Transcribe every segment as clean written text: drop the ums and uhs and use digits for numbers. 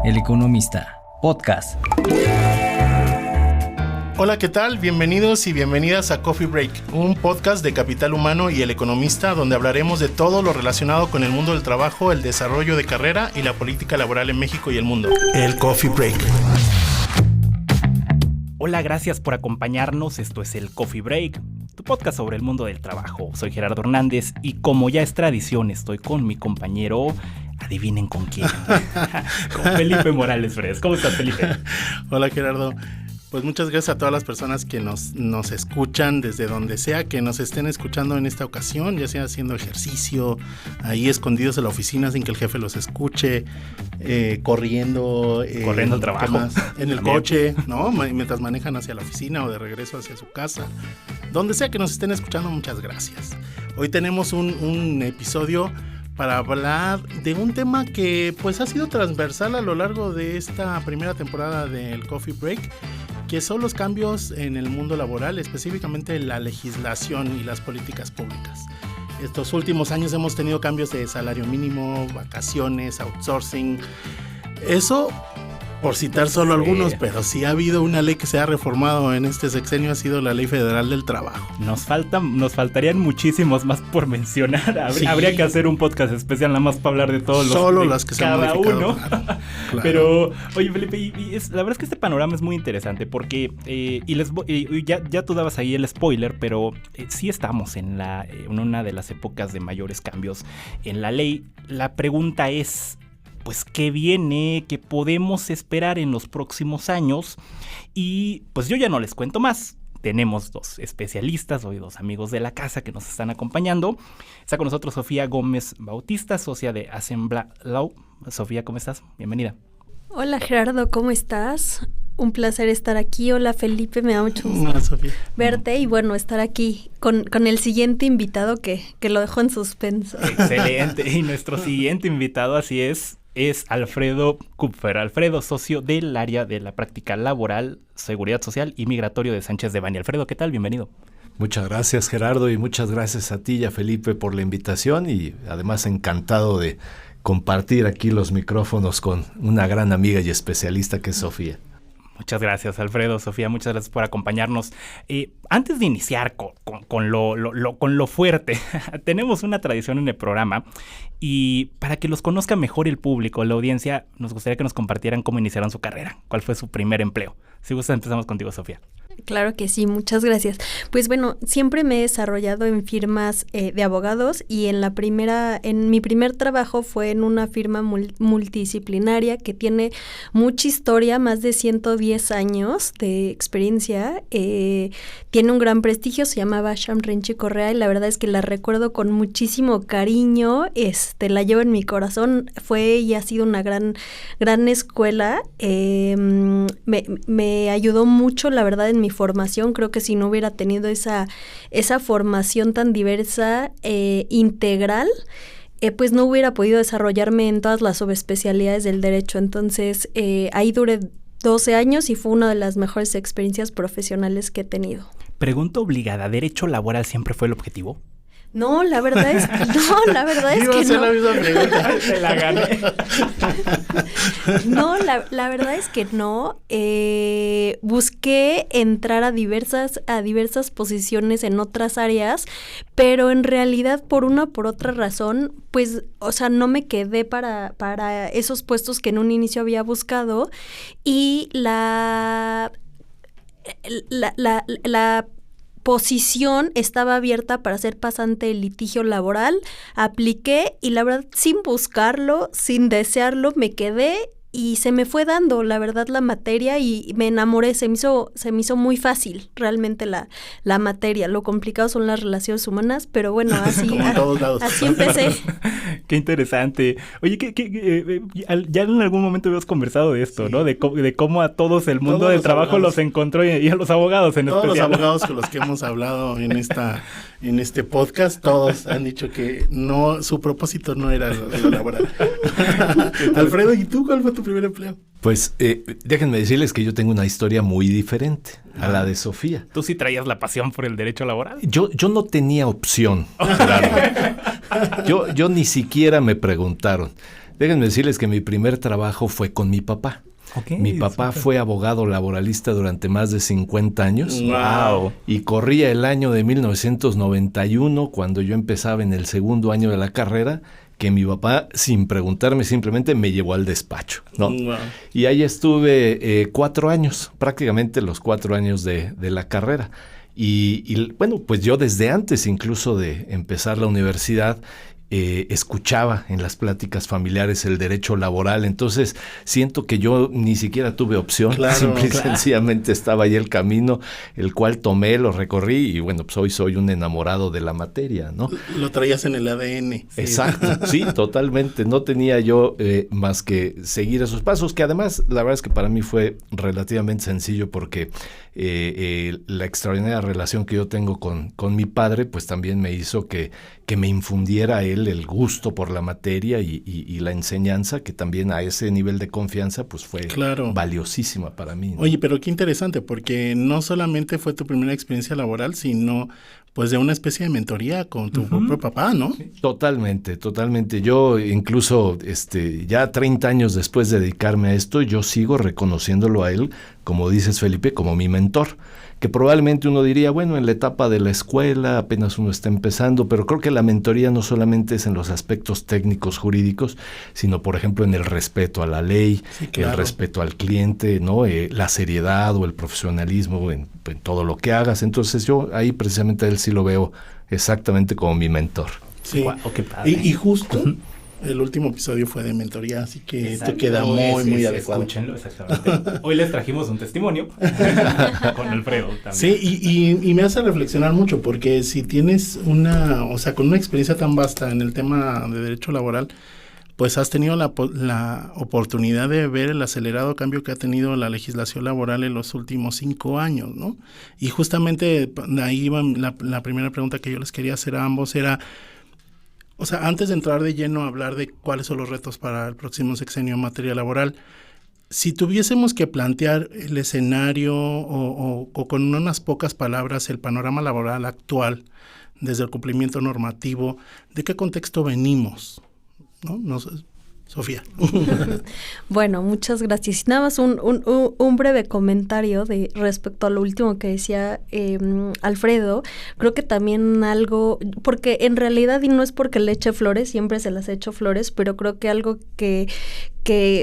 El Economista, podcast. Hola, ¿qué tal? Bienvenidos y bienvenidas a Coffee Break, un podcast de Capital Humano y El Economista, donde hablaremos de todo lo relacionado con el mundo del trabajo, el desarrollo de carrera y la política laboral en México y el mundo. El Coffee Break. Hola, gracias por acompañarnos. Esto es el Coffee Break, tu podcast sobre el mundo del trabajo. Soy Gerardo Hernández y como ya es tradición, estoy con mi compañero, adivinen con quién, con Felipe Morales Fres. ¿Cómo estás, Felipe? Hola, Gerardo. Pues muchas gracias a todas las personas que nos escuchan desde donde sea que nos estén escuchando en esta ocasión, ya sea haciendo ejercicio, ahí escondidos en la oficina sin que el jefe los escuche, corriendo al trabajo, en el coche, ¿no? Mientras manejan hacia la oficina o de regreso hacia su casa. Donde sea que nos estén escuchando, muchas gracias. Hoy tenemos un episodio para hablar de un tema que pues ha sido transversal a lo largo de esta primera temporada del Coffee Break, que son los cambios en el mundo laboral, específicamente la legislación y las políticas públicas. Estos últimos años hemos tenido cambios de salario mínimo, vacaciones, outsourcing. Eso, por citar solo algunos, pero sí ha habido una ley que se ha reformado en este sexenio, ha sido la Ley Federal del Trabajo. Nos faltarían muchísimos más por mencionar. Habría que hacer un podcast especial nada más para hablar de todos los solo las que se han modificado, uno. Claro. Pero, oye, Felipe, la verdad es que este panorama es muy interesante porque, ya tú dabas ahí el spoiler, pero sí estamos en una de las épocas de mayores cambios en la ley. La pregunta es, pues, ¿qué viene? ¿Qué podemos esperar en los próximos años? Y pues yo ya no les cuento más. Tenemos dos especialistas, hoy dos amigos de la casa que nos están acompañando. Está con nosotros Sofía Gómez Bautista, socia de Assembla Law. Sofía, ¿cómo estás? Bienvenida. Hola, Gerardo, ¿cómo estás? Un placer estar aquí. Hola, Felipe, me da mucho gusto verte y bueno, estar aquí con el siguiente invitado que lo dejo en suspenso. Excelente. Y nuestro siguiente invitado, así es Alfredo Kupfer. Alfredo, socio del área de la práctica laboral, seguridad social y migratorio de Sánchez de Bani. Alfredo, ¿qué tal? Bienvenido. Muchas gracias, Gerardo, y muchas gracias a ti y a Felipe por la invitación, y además encantado de compartir aquí los micrófonos con una gran amiga y especialista que es Sofía. Muchas gracias, Alfredo, Sofía, muchas gracias por acompañarnos. Antes de iniciar con lo fuerte, tenemos una tradición en el programa y para que los conozca mejor el público, la audiencia, nos gustaría que nos compartieran cómo iniciaron su carrera, cuál fue su primer empleo. Si gustas, empezamos contigo, Sofía. Claro que sí, muchas gracias. Pues bueno, siempre me he desarrollado en firmas de abogados y en mi primer trabajo fue en una firma multidisciplinaria que tiene mucha historia, más de 110 años de experiencia. Tiene un gran prestigio, se llamaba Sham Renchi Correa y la verdad es que la recuerdo con muchísimo cariño, la llevo en mi corazón. Fue y ha sido una gran escuela. Me ayudó mucho, la verdad, en mi formación. Creo que si no hubiera tenido esa formación tan diversa, integral, pues no hubiera podido desarrollarme en todas las subespecialidades del derecho. Entonces, ahí duré 12 años y fue una de las mejores experiencias profesionales que he tenido. Pregunta obligada, ¿derecho laboral siempre fue el objetivo? No, la verdad es que no. La misma pregunta. Se la gané. No, la verdad es que no. Busqué entrar a diversas posiciones en otras áreas, pero en realidad por una o por otra razón, pues, o sea, no me quedé para esos puestos que en un inicio había buscado y la posición estaba abierta para ser pasante de litigio laboral. Apliqué y la verdad, sin buscarlo, sin desearlo, me quedé y se me fue dando, la verdad, la materia y me enamoré. Se me hizo muy fácil realmente la materia. Lo complicado son las relaciones humanas, pero bueno, así empecé. Qué interesante. Oye, ya en algún momento habíamos conversado de esto, sí, ¿no? De cómo a todos el mundo del trabajo los encontró y a los abogados en especial. Todos los abogados con los que hemos hablado en este podcast, todos han dicho que no, su propósito no era lo laboral. Alfredo, ¿y tú cuál fue tu primer empleo? Pues déjenme decirles que yo tengo una historia muy diferente a la de Sofía. ¿Tú sí traías la pasión por el derecho laboral? Yo no tenía opción, claro. Yo ni siquiera me preguntaron. Déjenme decirles que mi primer trabajo fue con mi papá. Okay, mi papá fue abogado laboralista durante más de 50 años. Wow. Y corría el año de 1991, cuando yo empezaba en el segundo año de la carrera, que mi papá, sin preguntarme, simplemente me llevó al despacho, ¿no? Wow. Y ahí estuve 4 años, prácticamente los 4 años de la carrera. Y bueno, pues yo desde antes incluso de empezar la universidad, escuchaba en las pláticas familiares el derecho laboral, entonces siento que yo ni siquiera tuve opción, simple y sencillamente estaba ahí el camino, el cual tomé, lo recorrí y bueno, pues hoy soy un enamorado de la materia, ¿no? Lo traías en el ADN. Exacto, sí, totalmente, no tenía yo más que seguir esos pasos, que además la verdad es que para mí fue relativamente sencillo porque la extraordinaria relación que yo tengo con mi padre, pues también me hizo que me infundiera a él el gusto por la materia y la enseñanza, que también a ese nivel de confianza pues fue valiosísima para mí, ¿no? Oye, pero qué interesante, porque no solamente fue tu primera experiencia laboral, sino pues de una especie de mentoría con tu propio papá, ¿no? Sí. Totalmente. Yo incluso ya 30 años después de dedicarme a esto, yo sigo reconociéndolo a él, como dices, Felipe, como mi mentor, que probablemente uno diría, bueno, en la etapa de la escuela apenas uno está empezando, pero creo que la mentoría no solamente es en los aspectos técnicos jurídicos, sino por ejemplo en el respeto a la ley, el respeto al cliente, ¿no? La seriedad o el profesionalismo en todo lo que hagas. Entonces yo ahí precisamente a él sí lo veo exactamente como mi mentor. Sí, wow, qué padre. Y justo el último episodio fue de mentoría, así que esto queda muy adecuado. Escúchenlo, exactamente. Hoy les trajimos un testimonio con Alfredo también. Sí, y me hace reflexionar mucho, porque si tienes con una experiencia tan vasta en el tema de derecho laboral, pues has tenido la oportunidad de ver el acelerado cambio que ha tenido la legislación laboral en los últimos 5 años, ¿no? Y justamente ahí iba la primera pregunta que yo les quería hacer a ambos era, o sea, antes de entrar de lleno a hablar de cuáles son los retos para el próximo sexenio en materia laboral, si tuviésemos que plantear el escenario o con unas pocas palabras el panorama laboral actual desde el cumplimiento normativo, ¿de qué contexto venimos? ¿No? Sofía. Bueno, muchas gracias. Nada más un breve comentario respecto a lo último que decía Alfredo. Creo que también algo, porque en realidad, y no es porque le eche flores, siempre se las he hecho flores, pero creo que algo que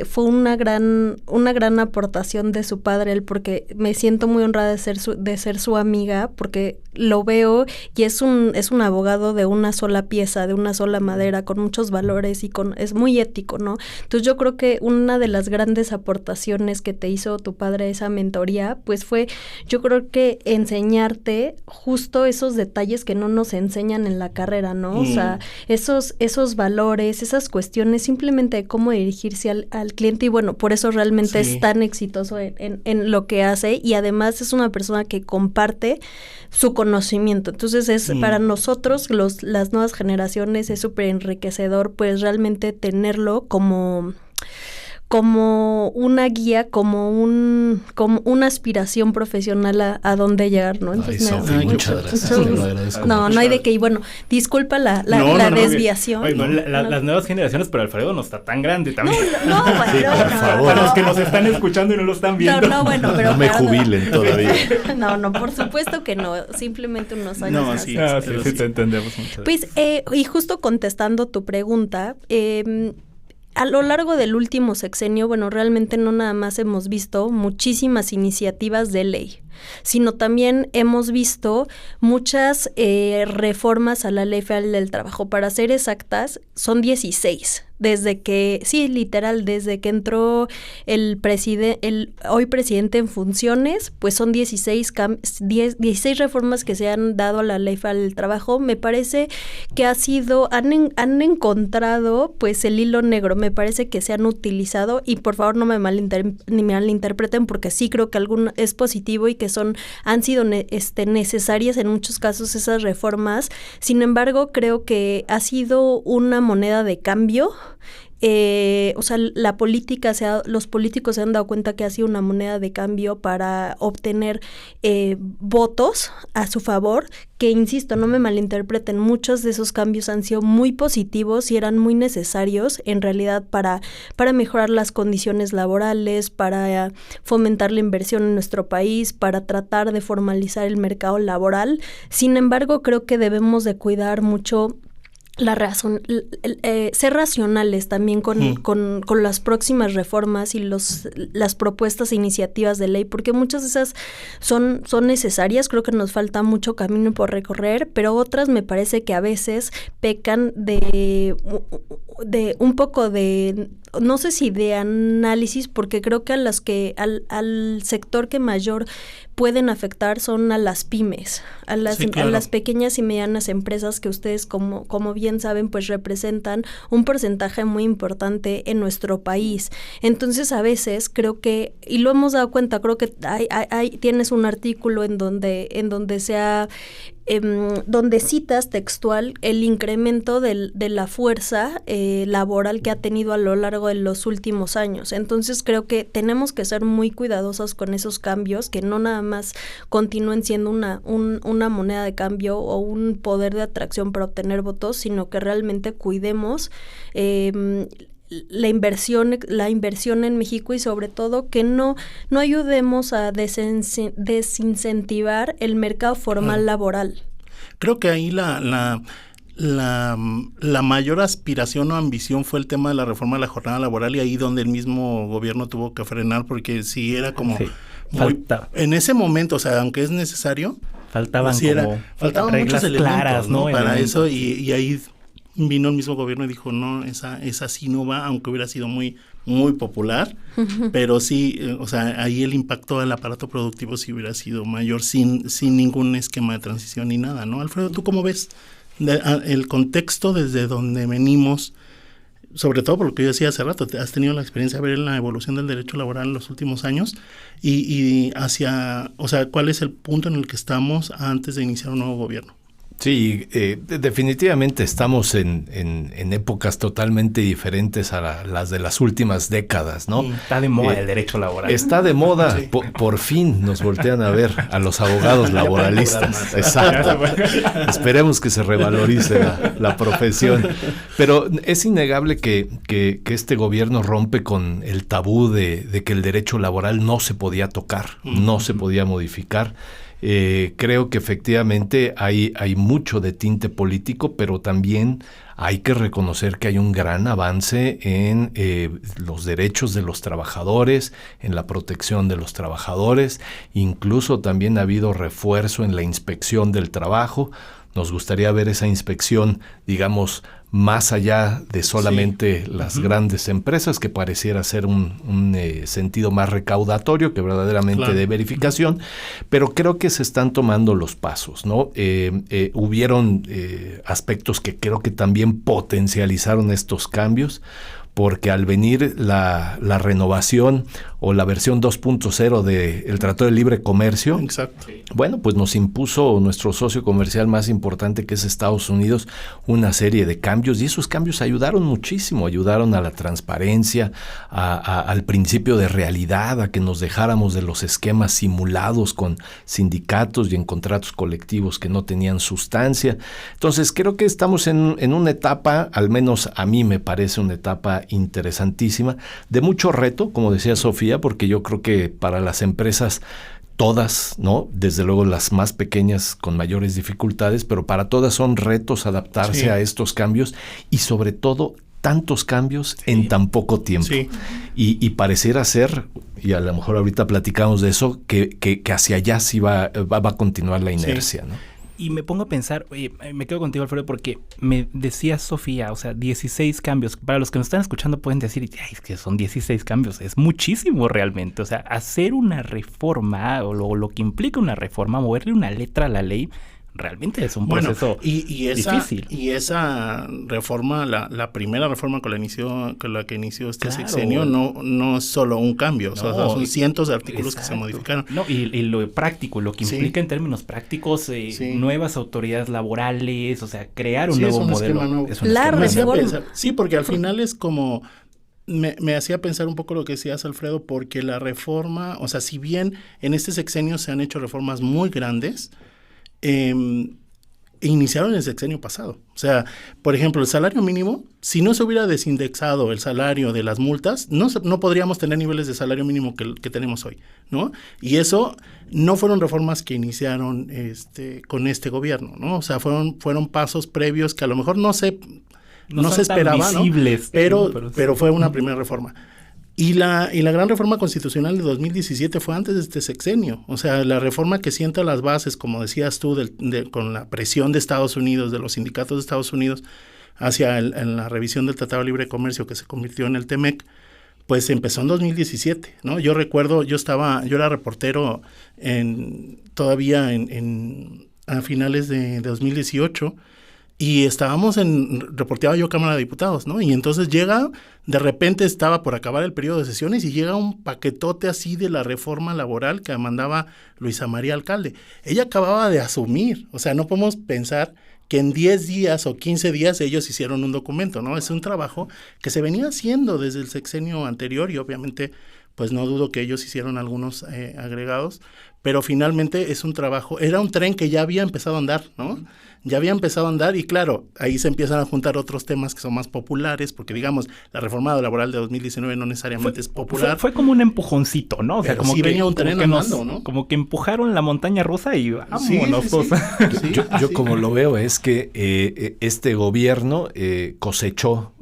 fue una gran aportación de su padre, porque me siento muy honrada de ser su amiga, porque lo veo y es un abogado de una sola pieza, de una sola madera, con muchos valores y es muy ético, ¿no? Entonces yo creo que una de las grandes aportaciones que te hizo tu padre a esa mentoría, pues fue, yo creo que enseñarte justo esos detalles que no nos enseñan en la carrera, ¿no? O sea, esos valores, esas cuestiones, simplemente de cómo dirigirse al cliente, y bueno, por eso realmente es tan exitoso en lo que hace, y además es una persona que comparte su conocimiento. Entonces es para nosotros, las nuevas generaciones, es súper enriquecedor pues realmente tenerlo como una guía, como una aspiración profesional a dónde llegar, ¿no? Entonces, muchas gracias, te lo agradezco. No hay de qué, y bueno, disculpa la desviación. Oye, las nuevas generaciones, pero Alfredo no está tan grande también. No, bueno, sí, por favor. Para los que nos están escuchando y no lo están viendo. Pero no me jubilen todavía. No, por supuesto que no, simplemente unos años más. Sí, te entendemos mucho. Pues, y justo contestando tu pregunta, a lo largo del último sexenio, bueno, realmente no nada más hemos visto muchísimas iniciativas de ley, sino también hemos visto muchas reformas a la Ley Federal del Trabajo. Para ser exactas, son 16. Desde que entró el hoy presidente en funciones, pues son 16 reformas que se han dado a la Ley Federal del Trabajo. Me parece que han encontrado pues el hilo negro. Me parece que se han utilizado, y por favor no me malinterpreten, porque sí creo que es positivo y que han sido necesarias en muchos casos esas reformas. Sin embargo, creo que ha sido una moneda de cambio o sea, los políticos se han dado cuenta que ha sido una moneda de cambio para obtener votos a su favor, que insisto, no me malinterpreten, muchos de esos cambios han sido muy positivos y eran muy necesarios en realidad para mejorar las condiciones laborales, para fomentar la inversión en nuestro país, para tratar de formalizar el mercado laboral. Sin embargo, creo que debemos de cuidar mucho ser racionales también con las próximas reformas y las propuestas e iniciativas de ley, porque muchas de esas son necesarias. Creo que nos falta mucho camino por recorrer, pero otras me parece que a veces pecan de un poco de, no sé si de análisis, porque creo que al sector que mayor pueden afectar son a las pymes, a las pequeñas y medianas empresas que ustedes, como bien saben, pues representan un porcentaje muy importante en nuestro país. Entonces, a veces creo que, y lo hemos dado cuenta, creo que tienes un artículo en donde donde citas textual el incremento de la fuerza laboral que ha tenido a lo largo de los últimos años. Entonces creo que tenemos que ser muy cuidadosos con esos cambios, que no nada más continúen siendo una moneda de cambio o un poder de atracción para obtener votos, sino que realmente cuidemos la inversión en México, y sobre todo que no ayudemos a desincentivar el mercado formal laboral. Creo que ahí la mayor aspiración o ambición fue el tema de la reforma de la jornada laboral, y ahí donde el mismo gobierno tuvo que frenar, porque sí era como en ese momento, o sea, aunque es necesario, faltaban muchos elementos, claras, ¿no? Para eso, y ahí vino el mismo gobierno y dijo, no, esa sí no va, aunque hubiera sido muy, muy popular, pero sí, o sea, ahí el impacto del aparato productivo sí hubiera sido mayor sin ningún esquema de transición ni nada, ¿no? Alfredo, ¿tú cómo ves el contexto desde donde venimos? Sobre todo por lo que yo decía hace rato, has tenido la experiencia de ver la evolución del derecho laboral en los últimos años y hacia, o sea, ¿cuál es el punto en el que estamos antes de iniciar un nuevo gobierno? Sí, definitivamente estamos en épocas totalmente diferentes a las de las últimas décadas, ¿no? Está de moda el derecho laboral. Está de moda, sí. Por fin nos voltean a ver a los abogados laboralistas. Exacto. Esperemos que se revalorice la profesión. Pero es innegable que este gobierno rompe con el tabú de que el derecho laboral no se podía tocar, no se podía modificar. Creo que efectivamente hay mucho de tinte político, pero también hay que reconocer que hay un gran avance en los derechos de los trabajadores, en la protección de los trabajadores. Incluso también ha habido refuerzo en la inspección del trabajo. Nos gustaría ver esa inspección, digamos, más allá de solamente las grandes empresas, que pareciera ser un sentido más recaudatorio que verdaderamente de verificación, pero creo que se están tomando los pasos, ¿no? Hubieron aspectos que creo que también potencializaron estos cambios, porque al venir la renovación o la versión 2.0 del Tratado de Libre Comercio, exacto, bueno, pues nos impuso nuestro socio comercial más importante, que es Estados Unidos, una serie de cambios, y esos cambios ayudaron muchísimo, ayudaron a la transparencia, al principio de realidad, a que nos dejáramos de los esquemas simulados con sindicatos y en contratos colectivos que no tenían sustancia. Entonces creo que estamos en una etapa, al menos a mí me parece una etapa interesantísima, de mucho reto, como decía Sofía, porque yo creo que para las empresas todas, ¿no? Desde luego las más pequeñas con mayores dificultades, pero para todas son retos adaptarse a estos cambios, y sobre todo tantos cambios en tan poco tiempo. Sí. Y pareciera ser, y a lo mejor ahorita platicamos de eso, que hacia allá sí va a continuar la inercia, ¿no? Y me pongo a pensar, oye, me quedo contigo, Alfredo, porque me decía Sofía, o sea, 16 cambios. Para los que nos están escuchando pueden decir, ay, es que son 16 cambios, es muchísimo realmente. O sea, hacer una reforma o lo que implica una reforma, moverle una letra a la ley, realmente es un proceso difícil. Y esa reforma, la primera reforma con la que inició este sexenio, no es solo un cambio, o sea, son cientos de artículos que se modificaron. No, y lo práctico, lo que implica en términos prácticos, nuevas autoridades laborales, o sea, crear un nuevo modelo. Es un esquema. Sí, porque al final es como... Me hacía pensar un poco lo que decías, Alfredo, porque la reforma, o sea, si bien en este sexenio se han hecho reformas muy grandes, iniciaron el sexenio pasado. O sea, por ejemplo, el salario mínimo, si no se hubiera desindexado el salario de las multas, no podríamos tener niveles de salario mínimo que tenemos hoy, ¿no? Y eso no fueron reformas que iniciaron con este gobierno, ¿no? O sea, fueron pasos previos que a lo mejor no se esperaba, ¿no? Pero fue una primera reforma. Y la gran reforma constitucional de 2017 fue antes de este sexenio. O sea, la reforma que sienta las bases, como decías tú, con la presión de Estados Unidos, de los sindicatos de Estados Unidos, hacia la revisión del Tratado de Libre Comercio que se convirtió en el TEMEC, pues empezó en 2017, ¿no? Yo recuerdo, yo era reportero todavía a finales de 2018, y reporteaba yo Cámara de Diputados, ¿no? Y entonces de repente estaba por acabar el periodo de sesiones y llega un paquetote así de la reforma laboral que mandaba Luisa María Alcalde. Ella acababa de asumir, o sea, no podemos pensar que en 10 días o 15 días ellos hicieron un documento, ¿no? Es un trabajo que se venía haciendo desde el sexenio anterior y obviamente, pues no dudo que ellos hicieron algunos agregados, pero finalmente es un trabajo, era un tren que ya había empezado a andar, ¿no? Ya había empezado a andar y claro, ahí se empiezan a juntar otros temas que son más populares, porque digamos, la reforma laboral de 2019 no necesariamente es popular. Fue como un empujoncito, ¿no? O sea, como sí que venía un tren andando, ¿no? Como que empujaron la montaña rusa y vámonos. Sí. Yo como lo veo es que este gobierno cosechó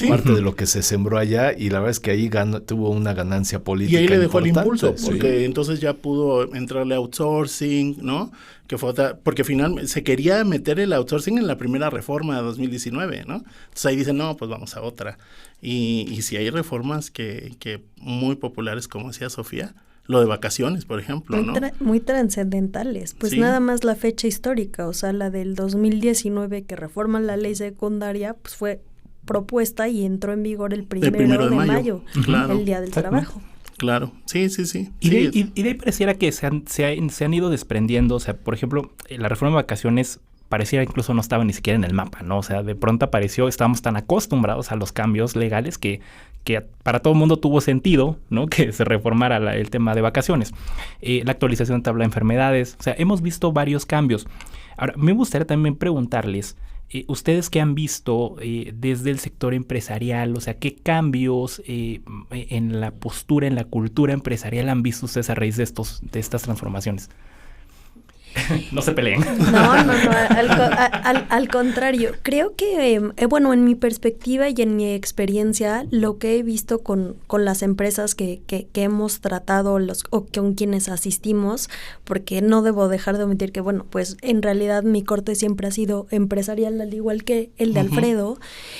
parte de lo que se sembró allá y la verdad es que ahí tuvo una ganancia política. Y ahí le dejó el importante, impulso, porque entonces ya pudo entrarle outsourcing, ¿no? Que fue porque finalmente se quería meter el outsourcing en la primera reforma de 2019, ¿no? Entonces ahí dicen, no, pues vamos a otra. Y si hay reformas que muy populares, como decía Sofía, lo de vacaciones, por ejemplo, ¿no? Muy trascendentales, pues nada más la fecha histórica, o sea, la del 2019 que reforma la ley secundaria, pues fue propuesta y entró en vigor el primero de mayo, claro, el Día del Trabajo. Claro, sí. Y de ahí pareciera que se han ido desprendiendo, o sea, por ejemplo, la reforma de vacaciones pareciera incluso no estaba ni siquiera en el mapa, ¿no? O sea, de pronto apareció, estábamos tan acostumbrados a los cambios legales que para todo el mundo tuvo sentido, ¿no? Que se reformara el tema de vacaciones. La actualización de tabla de enfermedades, o sea, hemos visto varios cambios. Ahora, me gustaría también preguntarles, ustedes que han visto desde el sector empresarial, o sea, ¿qué cambios en la postura, en la cultura empresarial han visto ustedes a raíz de estas transformaciones? No se peleen. No, al contrario. Creo que, bueno, en mi perspectiva y en mi experiencia, lo que he visto con las empresas que hemos tratado o con quienes asistimos, porque no debo dejar de omitir que, bueno, pues en realidad mi corte siempre ha sido empresarial, al igual que el de Alfredo,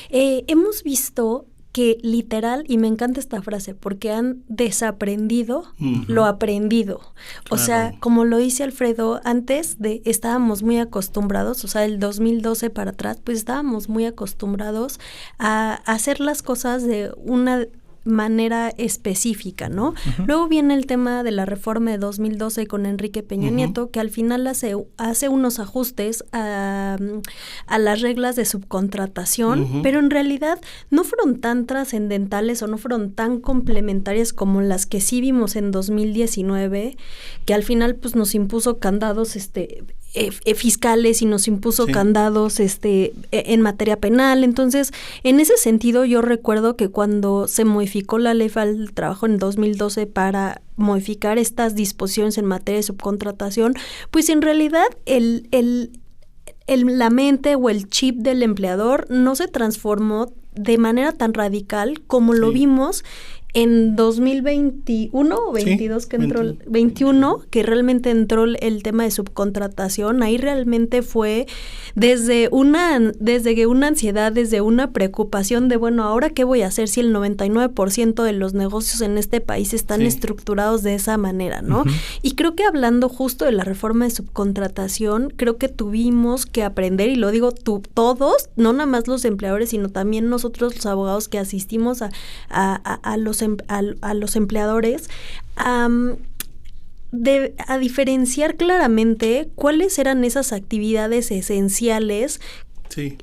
hemos visto que literal, y me encanta esta frase, porque han desaprendido lo aprendido. Claro. O sea, como lo dice Alfredo, antes estábamos muy acostumbrados, o sea, el 2012 para atrás, pues estábamos muy acostumbrados a hacer las cosas de una manera específica, ¿no? Luego viene el tema de la reforma de 2012 con Enrique Peña Nieto, que al final hace unos ajustes a las reglas de subcontratación, pero en realidad no fueron tan trascendentales o no fueron tan complementarias como las que sí vimos en 2019, que al final pues nos impuso candados fiscales y nos impuso candados en materia penal. Entonces, en ese sentido, yo recuerdo que cuando se modificó la ley del trabajo en 2012 para modificar estas disposiciones en materia de subcontratación, pues en realidad la mente o el chip del empleador no se transformó de manera tan radical como lo vimos en 2021 o 22 que entró, 21, que realmente entró el tema de subcontratación, ahí realmente fue desde una ansiedad, desde una preocupación de, bueno, ¿ahora qué voy a hacer si el 99% de los negocios en este país están estructurados de esa manera, ¿no? Y creo que hablando justo de la reforma de subcontratación, creo que tuvimos que aprender, y lo digo todos, no nada más los empleadores, sino también nosotros los abogados que asistimos a los empleadores, a diferenciar claramente cuáles eran esas actividades esenciales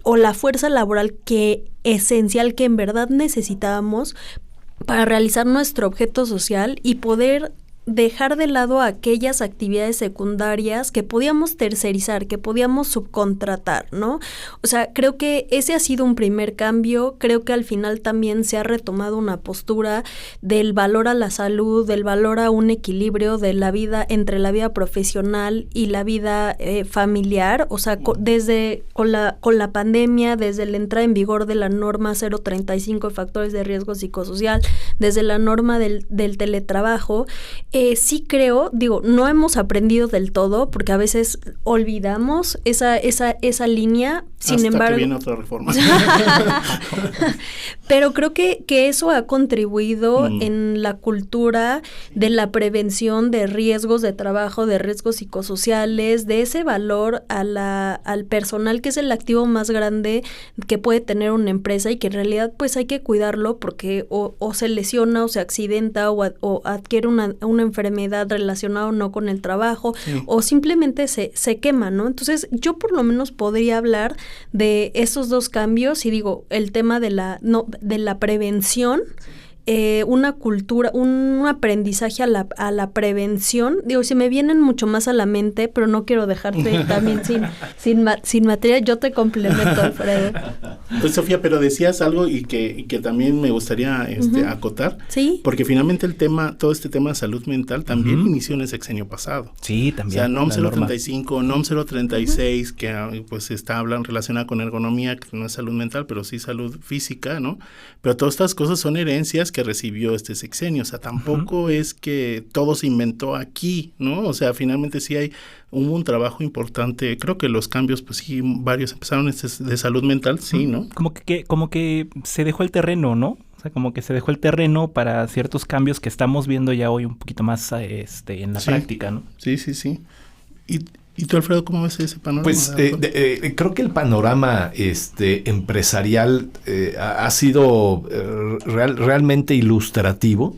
o la fuerza laboral esencial que en verdad necesitábamos para realizar nuestro objeto social y poder dejar de lado aquellas actividades secundarias que podíamos tercerizar, que podíamos subcontratar, ¿no? O sea, creo que ese ha sido un primer cambio. Creo que al final también se ha retomado una postura del valor a la salud, del valor a un equilibrio de la vida, entre la vida profesional y la vida familiar. O sea, desde con la pandemia, desde la entrada en vigor de la norma 035 de factores de riesgo psicosocial, desde la norma del teletrabajo, sí creo, digo, no hemos aprendido del todo porque a veces olvidamos esa línea, sin embargo. Que viene otra reforma. Pero creo que eso ha contribuido en la cultura de la prevención de riesgos de trabajo, de riesgos psicosociales, de ese valor al personal, que es el activo más grande que puede tener una empresa y que en realidad pues hay que cuidarlo porque o se lesiona o se accidenta o adquiere una enfermedad relacionada o no con el trabajo, o simplemente se quema, ¿no? Entonces yo por lo menos podría hablar de esos dos cambios y digo, el tema de la prevención, una cultura, un aprendizaje a la prevención. Digo, se me vienen mucho más a la mente, pero no quiero dejarte también sin materia. Yo te complemento, Alfredo. Pues Sofía, pero decías algo y que también me gustaría acotar. Sí. Porque finalmente todo este tema de salud mental también inició en el sexenio pasado. Sí, también. O sea, NOM 035, NOM 036, que pues hablan relacionada con ergonomía, que no es salud mental, pero sí salud física, ¿no? Pero todas estas cosas son herencias que recibió este sexenio. O sea, tampoco es que todo se inventó aquí, ¿no? O sea, finalmente hubo un trabajo importante. Creo que los cambios, pues sí, varios empezaron de salud mental, sí, ¿no? Como que se dejó el terreno, ¿no? O sea, como que se dejó el terreno para ciertos cambios que estamos viendo ya hoy un poquito más en la práctica, ¿no? Sí. ¿Y tú, Alfredo, cómo ves ese panorama? Pues creo que el panorama empresarial ha sido realmente ilustrativo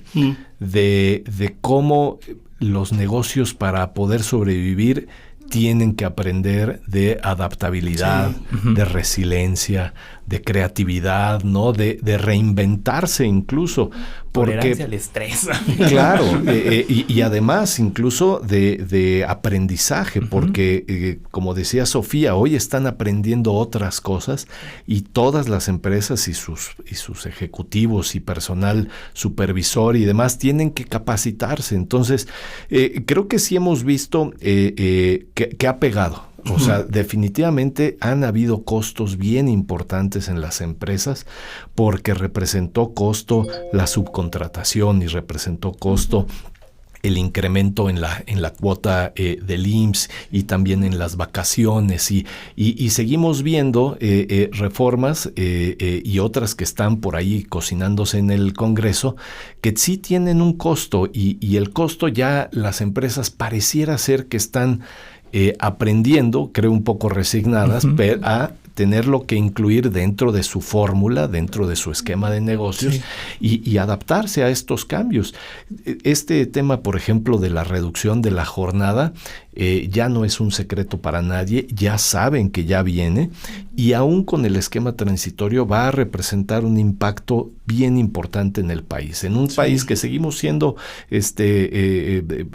de cómo los negocios, para poder sobrevivir, tienen que aprender de adaptabilidad, de resiliencia, de creatividad, ¿no? De reinventarse incluso. Tolerancia al estrés. Claro, y además incluso de aprendizaje, porque como decía Sofía, hoy están aprendiendo otras cosas y todas las empresas y sus ejecutivos y personal supervisor y demás tienen que capacitarse. Entonces, creo que sí hemos visto que ha pegado. O sea, definitivamente han habido costos bien importantes en las empresas porque representó costo la subcontratación y representó costo el incremento en la cuota del IMSS y también en las vacaciones y seguimos viendo reformas y otras que están por ahí cocinándose en el Congreso que sí tienen un costo y el costo ya las empresas pareciera ser que están aprendiendo, creo un poco resignadas, a tenerlo que incluir dentro de su fórmula, dentro de su esquema de negocios y adaptarse a estos cambios. Este tema, por ejemplo, de la reducción de la jornada, ya no es un secreto para nadie, ya saben que ya viene y aún con el esquema transitorio va a representar un impacto bien importante en el país, en un país que seguimos siendo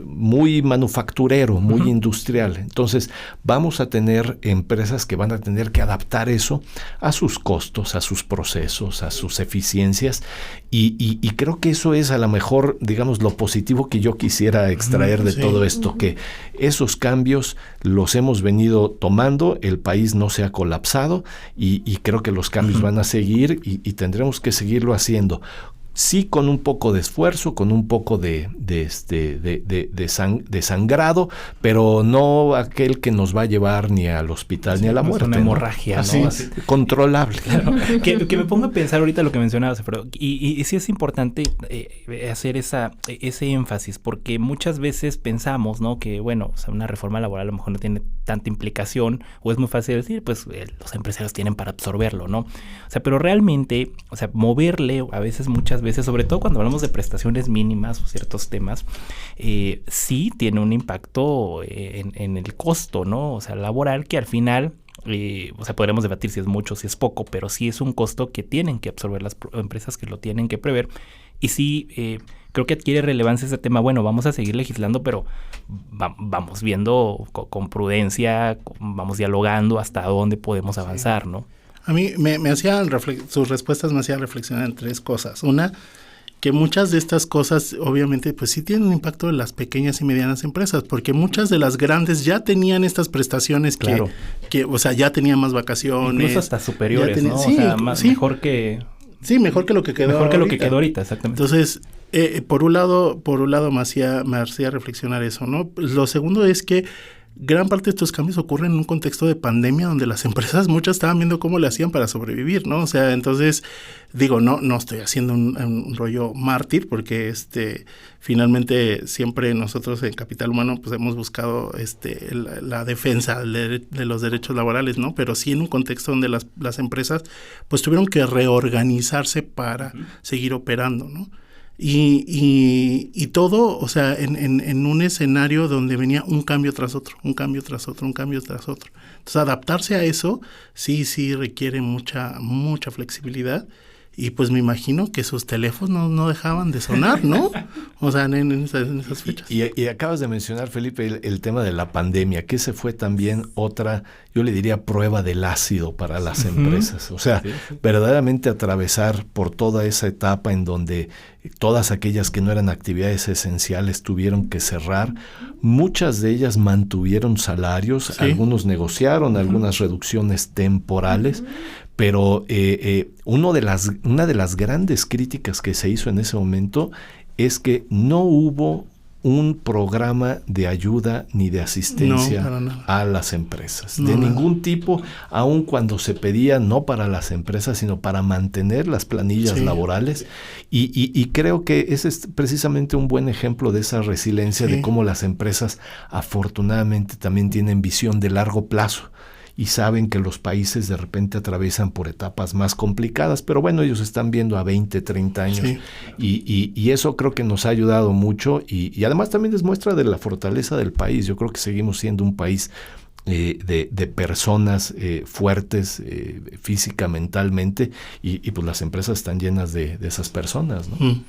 muy manufacturero, muy industrial. Entonces vamos a tener empresas que van a tener que adaptar eso a sus costos, a sus procesos, a sus eficiencias y creo que eso es a lo mejor, digamos, lo positivo que yo quisiera extraer de todo esto, que esos cambios los hemos venido tomando, el país no se ha colapsado y creo que los cambios van a seguir y tendremos que seguirlo haciendo sí con un poco de esfuerzo, con un poco de sangrado, pero no aquel que nos va a llevar ni al hospital ni a la muerte. Una hemorragia, ¿no? Así, controlable. Claro. que me pongo a pensar ahorita lo que mencionabas, Alfredo, y sí es importante hacer ese énfasis, porque muchas veces pensamos, ¿no? Que, bueno, o sea, una reforma laboral a lo mejor no tiene tanta implicación, o es muy fácil decir, pues los empresarios tienen para absorberlo, ¿no? O sea, pero realmente, o sea, moverle muchas veces, sobre todo cuando hablamos de prestaciones mínimas o ciertos temas, sí tiene un impacto en el costo, ¿no? O sea, laboral, que al final, o sea, podremos debatir si es mucho, si es poco, pero sí es un costo que tienen que absorber las empresas, que lo tienen que prever. Y sí, creo que adquiere relevancia ese tema. Bueno, vamos a seguir legislando, pero vamos viendo con prudencia, vamos dialogando hasta dónde podemos avanzar, ¿no? A mí sus respuestas me hacían reflexionar en 3 cosas. Una, que muchas de estas cosas obviamente pues sí tienen un impacto en las pequeñas y medianas empresas, porque muchas de las grandes ya tenían estas prestaciones, claro, que o sea, ya tenían más vacaciones. Incluso hasta superiores, ¿no? Sí, o sea, mejor que... Sí, mejor que lo que quedó Mejor que lo que quedó ahorita, exactamente. Entonces, por un lado me hacía reflexionar eso, ¿no? Lo segundo es que gran parte de estos cambios ocurren en un contexto de pandemia donde las empresas muchas estaban viendo cómo le hacían para sobrevivir, ¿no? O sea, entonces, digo, no estoy haciendo un rollo mártir porque finalmente siempre nosotros en Capital Humano pues hemos buscado la defensa de los derechos laborales, ¿no? Pero sí en un contexto donde las empresas pues tuvieron que reorganizarse para seguir operando, ¿no? Y todo, o sea, en un escenario donde venía un cambio tras otro, un cambio tras otro, un cambio tras otro. Entonces, adaptarse a eso sí requiere mucha flexibilidad. Y pues me imagino que sus teléfonos no dejaban de sonar, ¿no? O sea, en esas fechas. Y acabas de mencionar, Felipe, el tema de la pandemia, que ese fue también otra, yo le diría, prueba del ácido para las empresas. O sea, verdaderamente atravesar por toda esa etapa en donde todas aquellas que no eran actividades esenciales tuvieron que cerrar. Muchas de ellas mantuvieron salarios, algunos negociaron algunas reducciones temporales, pero una de las grandes críticas que se hizo en ese momento es que no hubo un programa de ayuda ni de asistencia a las empresas, de ningún tipo, aun cuando se pedía no para las empresas, sino para mantener las planillas laborales. Y creo que ese es precisamente un buen ejemplo de esa resiliencia, de cómo las empresas afortunadamente también tienen visión de largo plazo y saben que los países de repente atraviesan por etapas más complicadas, pero bueno, ellos están viendo a 20, 30 años y eso creo que nos ha ayudado mucho y además también es muestra de la fortaleza del país. Yo creo que seguimos siendo un país de personas fuertes física, mentalmente y pues las empresas están llenas de esas personas, ¿no?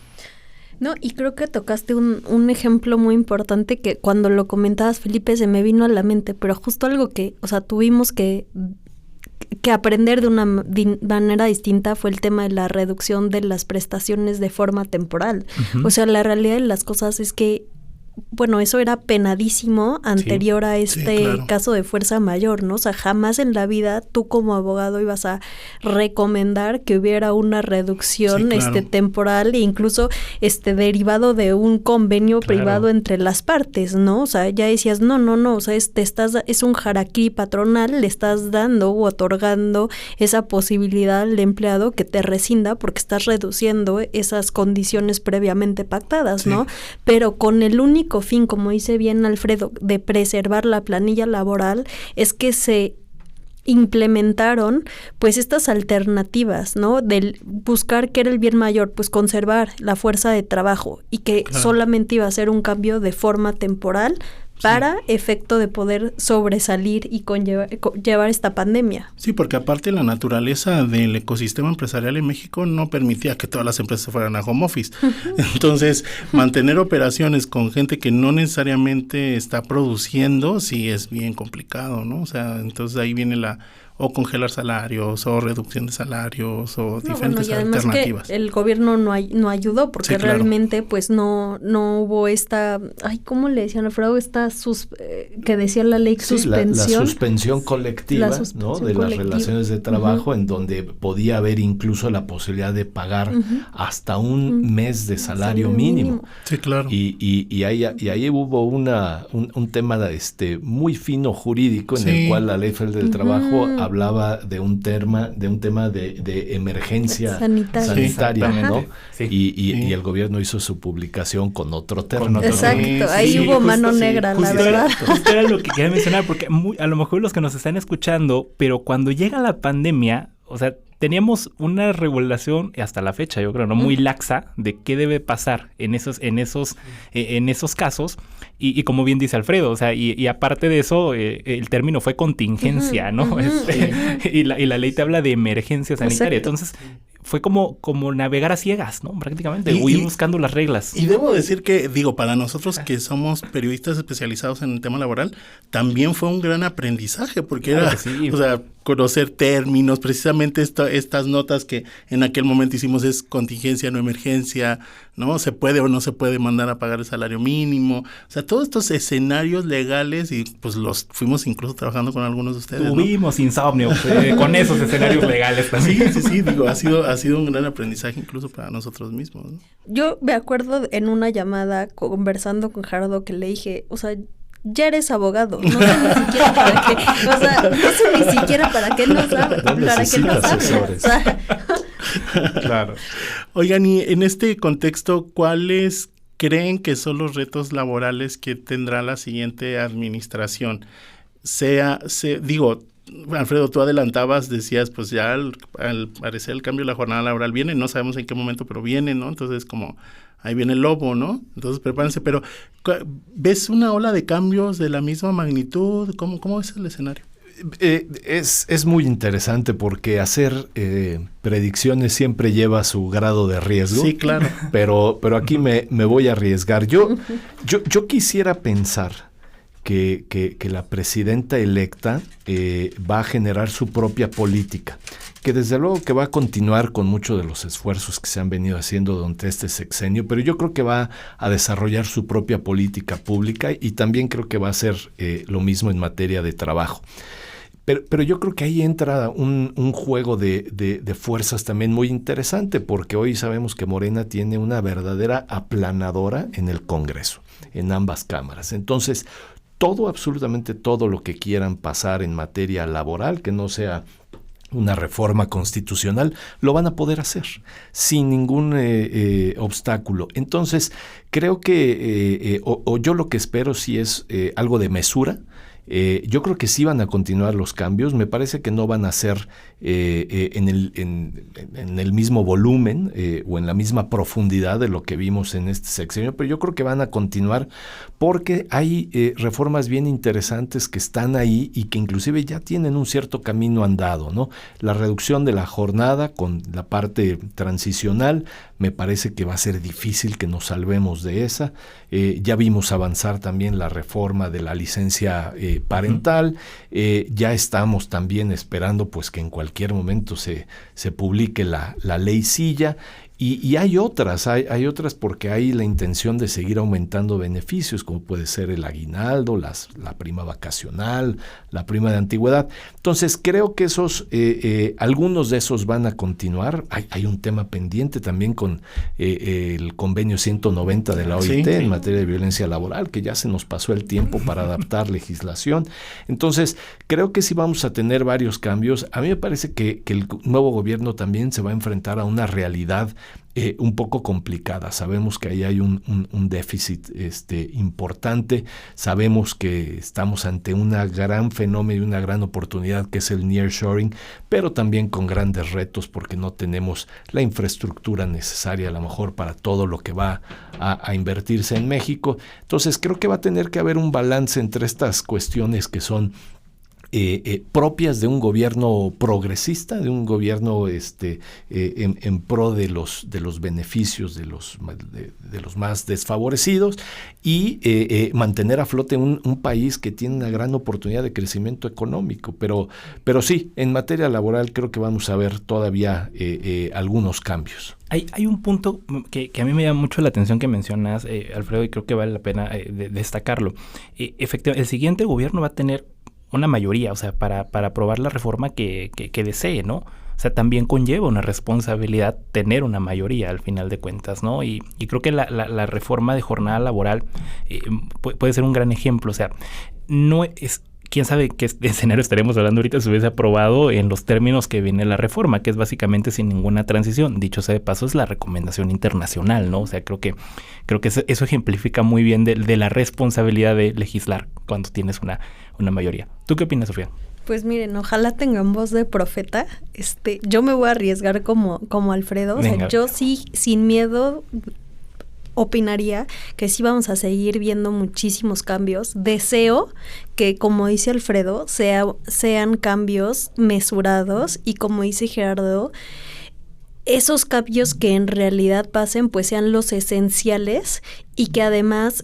No, y creo que tocaste un ejemplo muy importante que cuando lo comentabas, Felipe, se me vino a la mente, pero justo algo que, o sea, tuvimos que aprender de una manera distinta fue el tema de la reducción de las prestaciones de forma temporal. O sea, la realidad de las cosas es que, bueno, eso era penadísimo anterior a caso de fuerza mayor, ¿no? O sea, jamás en la vida tú como abogado ibas a recomendar que hubiera una reducción temporal e incluso derivado de un convenio privado entre las partes, ¿no? O sea, ya decías, no, o sea, es un harakiri patronal, le estás dando o otorgando esa posibilidad al empleado que te rescinda porque estás reduciendo esas condiciones previamente pactadas, ¿no? Pero con el único fin, como dice bien Alfredo, de preservar la planilla laboral, es que se implementaron pues estas alternativas, ¿no? Del buscar qué era el bien mayor, pues conservar la fuerza de trabajo y que solamente iba a ser un cambio de forma temporal para efecto de poder sobresalir y llevar esta pandemia. Sí, porque aparte la naturaleza del ecosistema empresarial en México no permitía que todas las empresas fueran a home office. Entonces, mantener operaciones con gente que no necesariamente está produciendo, sí es bien complicado, ¿no? O sea, entonces ahí viene o congelar salarios o reducción de salarios o diferentes y además alternativas. Que el gobierno no ayudó porque Sí, claro. realmente pues no hubo esta, ¿cómo le decían, Alfredo? Esta que decía la ley suspensión. La suspensión colectiva, ¿no? De las relaciones de trabajo, en donde podía haber incluso la posibilidad de pagar hasta un mes de salario mínimo. Sí, claro. Y ahí hubo un tema muy fino jurídico en el cual la Ley Federal del Trabajo hablaba de un tema de emergencia sanitaria, ¿no? Sí. Y el gobierno hizo su publicación con otro término. Exacto, ahí hubo mano negra, la verdad. Justo era lo que quería mencionar, porque a lo mejor los que nos están escuchando, pero cuando llega la pandemia, o sea, teníamos una regulación hasta la fecha, yo creo, no muy laxa de qué debe pasar en esos casos. Y como bien dice Alfredo, o sea, y aparte de eso, el término fue contingencia, ¿no? Y la ley te habla de emergencia sanitaria. Exacto. Entonces, fue como navegar a ciegas, ¿no? Prácticamente, ir buscando las reglas. Y debo decir que, para nosotros que somos periodistas especializados en el tema laboral, también fue un gran aprendizaje, porque era, o sea, conocer términos, precisamente estas notas que en aquel momento hicimos es contingencia, no emergencia, ¿no? Se puede o no se puede mandar a pagar el salario mínimo, o sea, todos estos escenarios legales, y pues los fuimos incluso trabajando con algunos de ustedes, Tuvimos insomnio con esos escenarios legales también. Sí, ha sido un gran aprendizaje incluso para nosotros mismos, ¿no? Yo me acuerdo en una llamada conversando con Gerardo que le dije, o sea, ya eres abogado, no sé ni siquiera para qué, o sea, eso ni siquiera para qué no sabes, para qué no sabes. O sea, Claro. Oigan, y en este contexto, ¿cuáles creen que son los retos laborales que tendrá la siguiente administración? Alfredo, tú adelantabas, decías, pues ya al parecer el cambio de la jornada laboral viene, no sabemos en qué momento, pero viene, ¿no? Entonces, como ahí viene el lobo, ¿no? Entonces, prepárense, pero ¿ves una ola de cambios de la misma magnitud? ¿Cómo es el escenario? Es muy interesante porque hacer predicciones siempre lleva su grado de riesgo. Sí, claro. Pero aquí me voy a arriesgar. Yo quisiera pensar que la presidenta electa va a generar su propia política, que desde luego que va a continuar con muchos de los esfuerzos que se han venido haciendo durante este sexenio, pero yo creo que va a desarrollar su propia política pública y también creo que va a hacer lo mismo en materia de trabajo. Pero yo creo que ahí entra un juego de fuerzas también muy interesante, porque hoy sabemos que Morena tiene una verdadera aplanadora en el Congreso, en ambas cámaras. Entonces, absolutamente todo lo que quieran pasar en materia laboral, que no sea una reforma constitucional, lo van a poder hacer sin ningún obstáculo. Entonces, creo que, yo lo que espero sí es algo de mesura. Yo creo que sí van a continuar los cambios. Me parece que no van a ser en el mismo volumen o en la misma profundidad de lo que vimos en este sexenio, pero yo creo que van a continuar porque hay reformas bien interesantes que están ahí y que inclusive ya tienen un cierto camino andado, ¿no? La reducción de la jornada con la parte transicional, me parece que va a ser difícil que nos salvemos de esa. Ya vimos avanzar también la reforma de la licencia parental. Ya estamos también esperando pues que en cualquier momento se publique la ley Silla. Y hay otras porque hay la intención de seguir aumentando beneficios, como puede ser el aguinaldo, la prima vacacional, la prima de antigüedad. Entonces, creo que algunos de esos van a continuar. Hay un tema pendiente también con el convenio 190 de la OIT en materia de violencia laboral, que ya se nos pasó el tiempo para adaptar legislación. Entonces, creo que sí vamos a tener varios cambios. A mí me parece que el nuevo gobierno también se va a enfrentar a una realidad un poco complicada. Sabemos que ahí hay un déficit importante. Sabemos que estamos ante un gran fenómeno y una gran oportunidad que es el nearshoring, pero también con grandes retos porque no tenemos la infraestructura necesaria a lo mejor para todo lo que va a invertirse en México. Entonces creo que va a tener que haber un balance entre estas cuestiones que son propias de un gobierno progresista, de un gobierno en pro de los beneficios de los más desfavorecidos, y mantener a flote un país que tiene una gran oportunidad de crecimiento económico. Pero sí, en materia laboral creo que vamos a ver todavía algunos cambios. Hay un punto que a mí me llama mucho la atención que mencionas, Alfredo, y creo que vale la pena destacarlo. Efectivamente, el siguiente gobierno va a tener una mayoría, o sea, para aprobar la reforma que desee, ¿no? O sea, también conlleva una responsabilidad tener una mayoría al final de cuentas, ¿no? Y creo que la reforma de jornada laboral puede ser un gran ejemplo. O sea, no es... ¿Quién sabe qué escenario estaremos hablando ahorita si hubiese aprobado en los términos que viene la reforma, que es básicamente sin ninguna transición? Dicho sea de paso, es la recomendación internacional, ¿no? O sea, creo que eso ejemplifica muy bien de la responsabilidad de legislar cuando tienes una mayoría. ¿Tú qué opinas, Sofía? Pues miren, ojalá tengan voz de profeta. Yo me voy a arriesgar como Alfredo. O sea, yo sí, sin miedo, opinaría que sí vamos a seguir viendo muchísimos cambios. Deseo que, como dice Alfredo, sean cambios mesurados, y como dice Gerardo, esos cambios que en realidad pasen pues sean los esenciales, y que además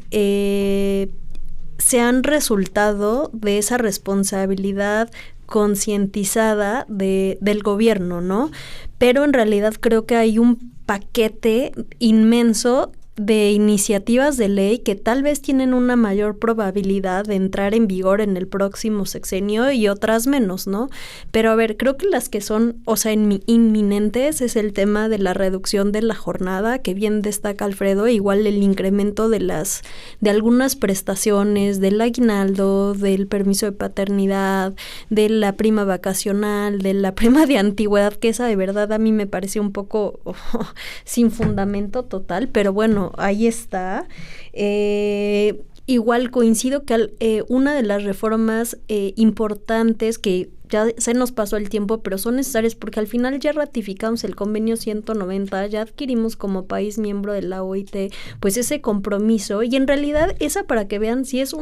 sean resultado de esa responsabilidad concientizada del gobierno, ¿no? Pero en realidad creo que hay un paquete inmenso de iniciativas de ley que tal vez tienen una mayor probabilidad de entrar en vigor en el próximo sexenio y otras menos, ¿no? Pero a ver, creo que las que son, o sea, inminentes es el tema de la reducción de la jornada, que bien destaca Alfredo, igual el incremento de algunas prestaciones, del aguinaldo, del permiso de paternidad, de la prima vacacional, de la prima de antigüedad, que esa de verdad a mí me pareció un poco sin fundamento total, pero bueno, ahí está. Igual coincido que una de las reformas importantes que ya se nos pasó el tiempo, pero son necesarias porque al final ya ratificamos el convenio 190, ya adquirimos como país miembro de la OIT, pues ese compromiso, y en realidad esa, para que vean, sí es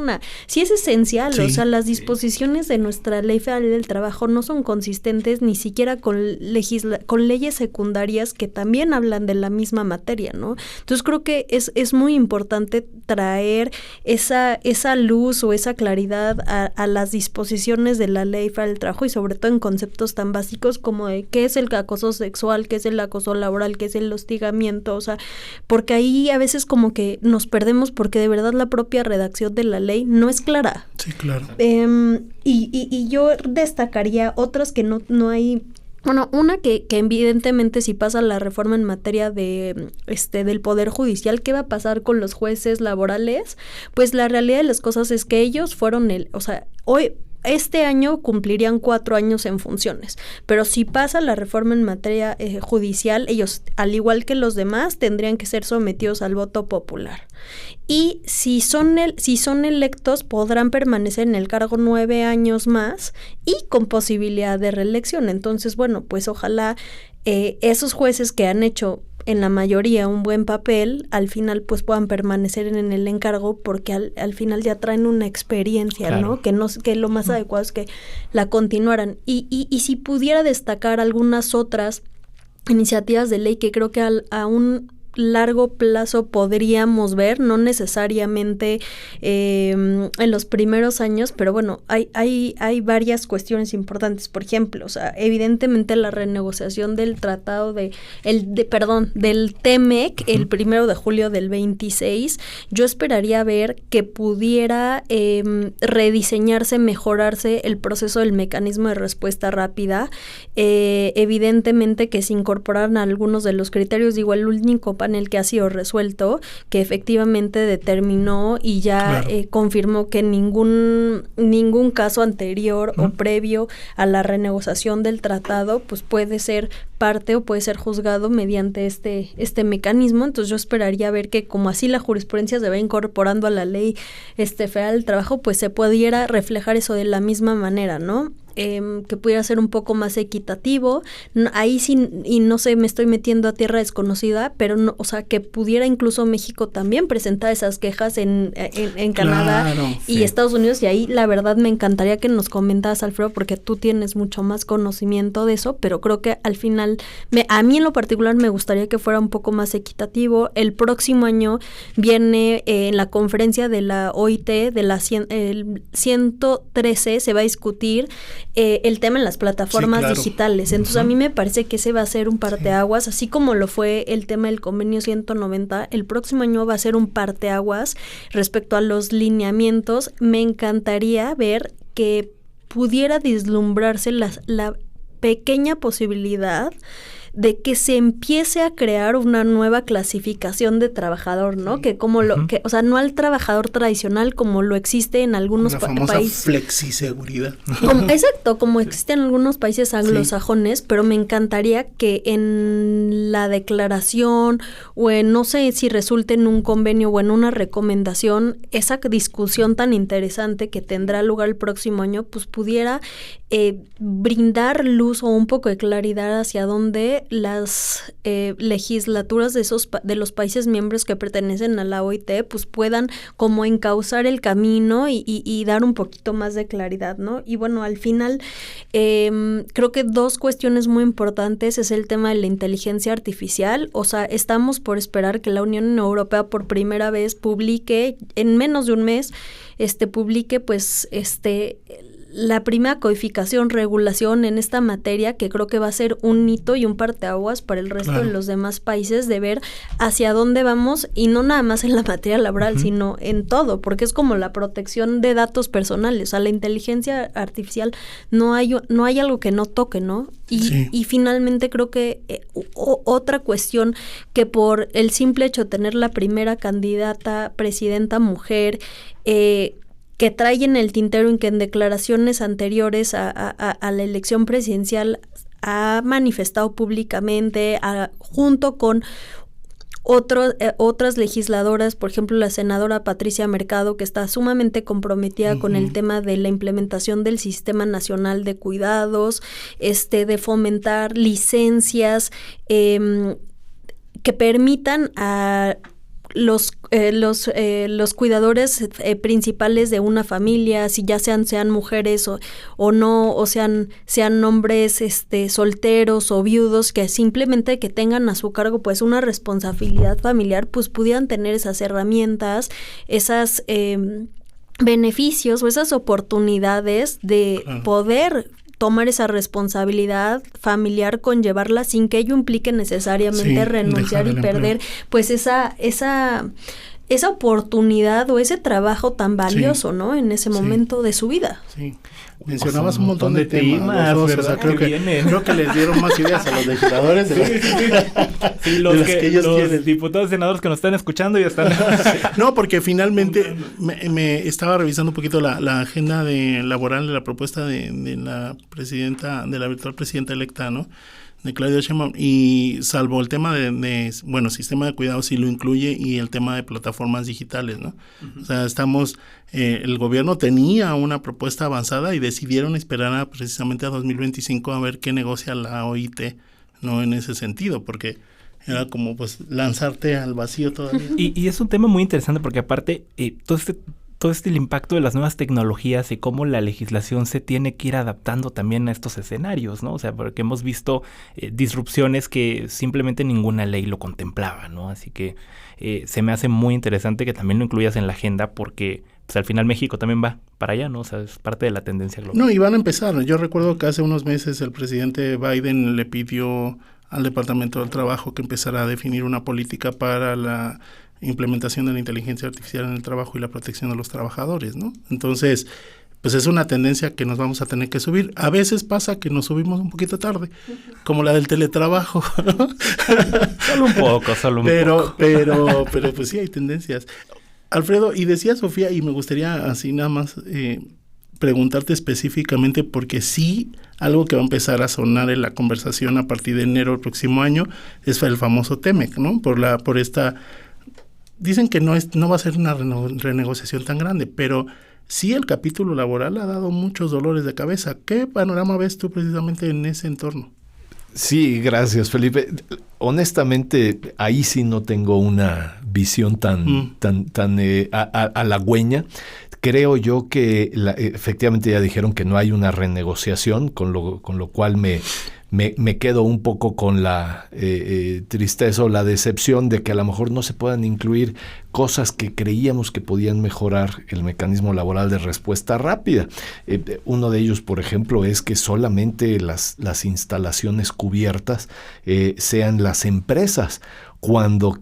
esencial. Sí. O sea, las disposiciones de nuestra Ley Federal del Trabajo no son consistentes ni siquiera con leyes secundarias que también hablan de la misma materia, ¿no? Entonces creo que es muy importante traer esa luz o esa claridad a las disposiciones de la Ley Federal del Trabajo, y sobre todo en conceptos tan básicos como de qué es el acoso sexual, qué es el acoso laboral, qué es el hostigamiento. O sea, porque ahí a veces como que nos perdemos porque de verdad la propia redacción de la ley no es clara. Sí, claro. Y yo destacaría otras que no hay. Bueno, una que evidentemente si pasa la reforma en materia del Poder Judicial, ¿qué va a pasar con los jueces laborales? Pues la realidad de las cosas es que ellos fueron este año cumplirían 4 años en funciones, pero si pasa la reforma en materia judicial, ellos, al igual que los demás, tendrían que ser sometidos al voto popular. Y si son electos, podrán permanecer en el cargo 9 años más y con posibilidad de reelección. Entonces, bueno, pues ojalá esos jueces que han hecho en la mayoría un buen papel, al final pues puedan permanecer en el encargo, porque al final ya traen una experiencia, claro, ¿no? Que lo más adecuado es que la continuaran. Y si pudiera destacar algunas otras iniciativas de ley que creo que a un largo plazo podríamos ver, no necesariamente en los primeros años, pero bueno, hay varias cuestiones importantes. Por ejemplo, o sea, evidentemente la renegociación del tratado del TEMEC, el 1 de julio del 26, yo esperaría ver que pudiera rediseñarse, mejorarse el proceso del mecanismo de respuesta rápida, evidentemente que se incorporaran algunos de los criterios. Digo, el único panel que ha sido resuelto, que efectivamente determinó y ya confirmó que ningún caso anterior o previo a la renegociación del tratado pues puede ser parte o puede ser juzgado mediante este mecanismo. Entonces yo esperaría ver que, como así la jurisprudencia se va incorporando a la ley federal del trabajo, pues se pudiera reflejar eso de la misma manera, ¿no? que pudiera ser un poco más equitativo. Ahí sí, y no sé, me estoy metiendo a tierra desconocida, pero no, o sea, que pudiera incluso México también presentar esas quejas en Canadá y Estados Unidos, y ahí la verdad me encantaría que nos comentaras, Alfredo, porque tú tienes mucho más conocimiento de eso, pero creo que al final, a mí en lo particular me gustaría que fuera un poco más equitativo. El próximo año viene en la conferencia de la OIT, de la 113, se va a discutir el tema en las plataformas digitales. Entonces a mí me parece que ese va a ser un parteaguas, así como lo fue el tema del convenio 190, el próximo año va a ser un parteaguas respecto a los lineamientos. Me encantaría ver que pudiera vislumbrarse la pequeña posibilidad de que se empiece a crear una nueva clasificación de trabajador, ¿no? Que como o sea, no al trabajador tradicional como lo existe en algunos países. La famosa flexiseguridad. Exacto, como existe en algunos países anglosajones, pero me encantaría que en la declaración o en, no sé si resulte en un convenio o en una recomendación, esa discusión tan interesante que tendrá lugar el próximo año, pues pudiera brindar luz o un poco de claridad hacia dónde las legislaturas de los países miembros que pertenecen a la OIT pues puedan como encauzar el camino y dar un poquito más de claridad, ¿no? Y bueno, al final creo que dos cuestiones muy importantes es el tema de la inteligencia artificial. O sea, estamos por esperar que la Unión Europea por primera vez publique, en menos de un mes, publique pues la primera codificación, regulación en esta materia, que creo que va a ser un hito y un parteaguas para el resto de los demás países, de ver hacia dónde vamos, y no nada más en la materia laboral, sino en todo, porque es como la protección de datos personales. O sea, la inteligencia artificial no hay algo que no toque, ¿no? Y finalmente creo que otra cuestión, que por el simple hecho de tener la primera candidata presidenta mujer, que trae en el tintero en que en declaraciones anteriores a la elección presidencial ha manifestado públicamente, junto con otras legisladoras, por ejemplo la senadora Patricia Mercado, que está sumamente comprometida con el tema de la implementación del Sistema Nacional de Cuidados, de fomentar licencias que permitan a los cuidadores principales de una familia, si ya sean mujeres o no, o sean hombres solteros o viudos, que simplemente que tengan a su cargo pues una responsabilidad familiar, pues pudieran tener esas herramientas, esas beneficios o esas oportunidades de poder tomar esa responsabilidad familiar, conllevarla sin que ello implique necesariamente renunciar y perder pues esa oportunidad o ese trabajo tan valioso, ¿no? En ese momento de su vida. Sí. Mencionabas un montón de temas, ¿verdad? O sea, creo que les dieron más ideas a los legisladores los diputados y senadores que nos están escuchando y están... No, porque finalmente me estaba revisando un poquito la agenda laboral de la propuesta de la presidenta, de la virtual presidenta electa, ¿no?, de Claudia Sheinbaum, y salvo el tema de sistema de cuidados sí lo incluye, y el tema de plataformas digitales, ¿no? O sea, el gobierno tenía una propuesta avanzada y decidieron esperar precisamente a 2025 a ver qué negocia la OIT, ¿no?, en ese sentido, porque era como pues lanzarte al vacío todavía. Y es un tema muy interesante porque aparte todo el impacto de las nuevas tecnologías y cómo la legislación se tiene que ir adaptando también a estos escenarios, ¿no? O sea, porque hemos visto disrupciones que simplemente ninguna ley lo contemplaba, ¿no? Así que se me hace muy interesante que también lo incluyas en la agenda, porque pues al final México también va para allá, ¿no? O sea, es parte de la tendencia global. No, y van a empezar. Yo recuerdo que hace unos meses el presidente Biden le pidió al Departamento del Trabajo que empezara a definir una política para la implementación de la inteligencia artificial en el trabajo y la protección de los trabajadores, ¿no? Entonces, pues es una tendencia que nos vamos a tener que subir. A veces pasa que nos subimos un poquito tarde, como la del teletrabajo, ¿no? Solo un poco. Pero pues sí hay tendencias. Alfredo, y decía Sofía, y me gustaría así nada más preguntarte específicamente, porque sí, algo que va a empezar a sonar en la conversación a partir de enero del próximo año es el famoso TEMEC, ¿no? Por esta... Dicen que no va a ser una renegociación tan grande, pero sí el capítulo laboral ha dado muchos dolores de cabeza. ¿Qué panorama ves tú precisamente en ese entorno? Sí, gracias, Felipe. Honestamente, ahí sí no tengo una visión tan halagüeña. Creo yo que efectivamente ya dijeron que no hay una renegociación, con lo cual me quedo un poco con la tristeza o la decepción de que a lo mejor no se puedan incluir cosas que creíamos que podían mejorar el mecanismo laboral de respuesta rápida. Uno de ellos, por ejemplo, es que solamente las instalaciones cubiertas sean las empresas. Cuando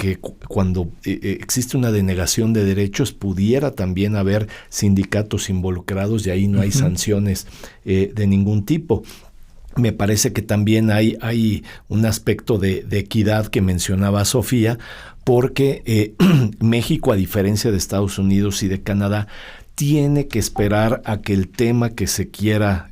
existe una denegación de derechos, pudiera también haber sindicatos involucrados y ahí no hay sanciones de ningún tipo. Me parece que también hay un aspecto de equidad que mencionaba Sofía, porque México, a diferencia de Estados Unidos y de Canadá, tiene que esperar a que el tema que se quiera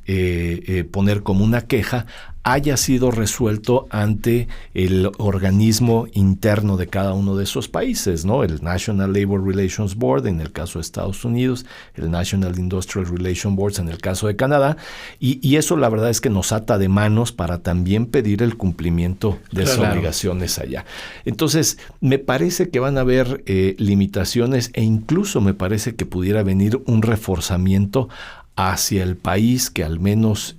poner como una queja haya sido resuelto ante el organismo interno de cada uno de esos países, ¿no? El National Labor Relations Board en el caso de Estados Unidos, el National Industrial Relations Board en el caso de Canadá, y eso la verdad es que nos ata de manos para también pedir el cumplimiento de esas obligaciones allá. Entonces, me parece que van a haber limitaciones e incluso me parece que pudiera venir un reforzamiento hacia el país que al menos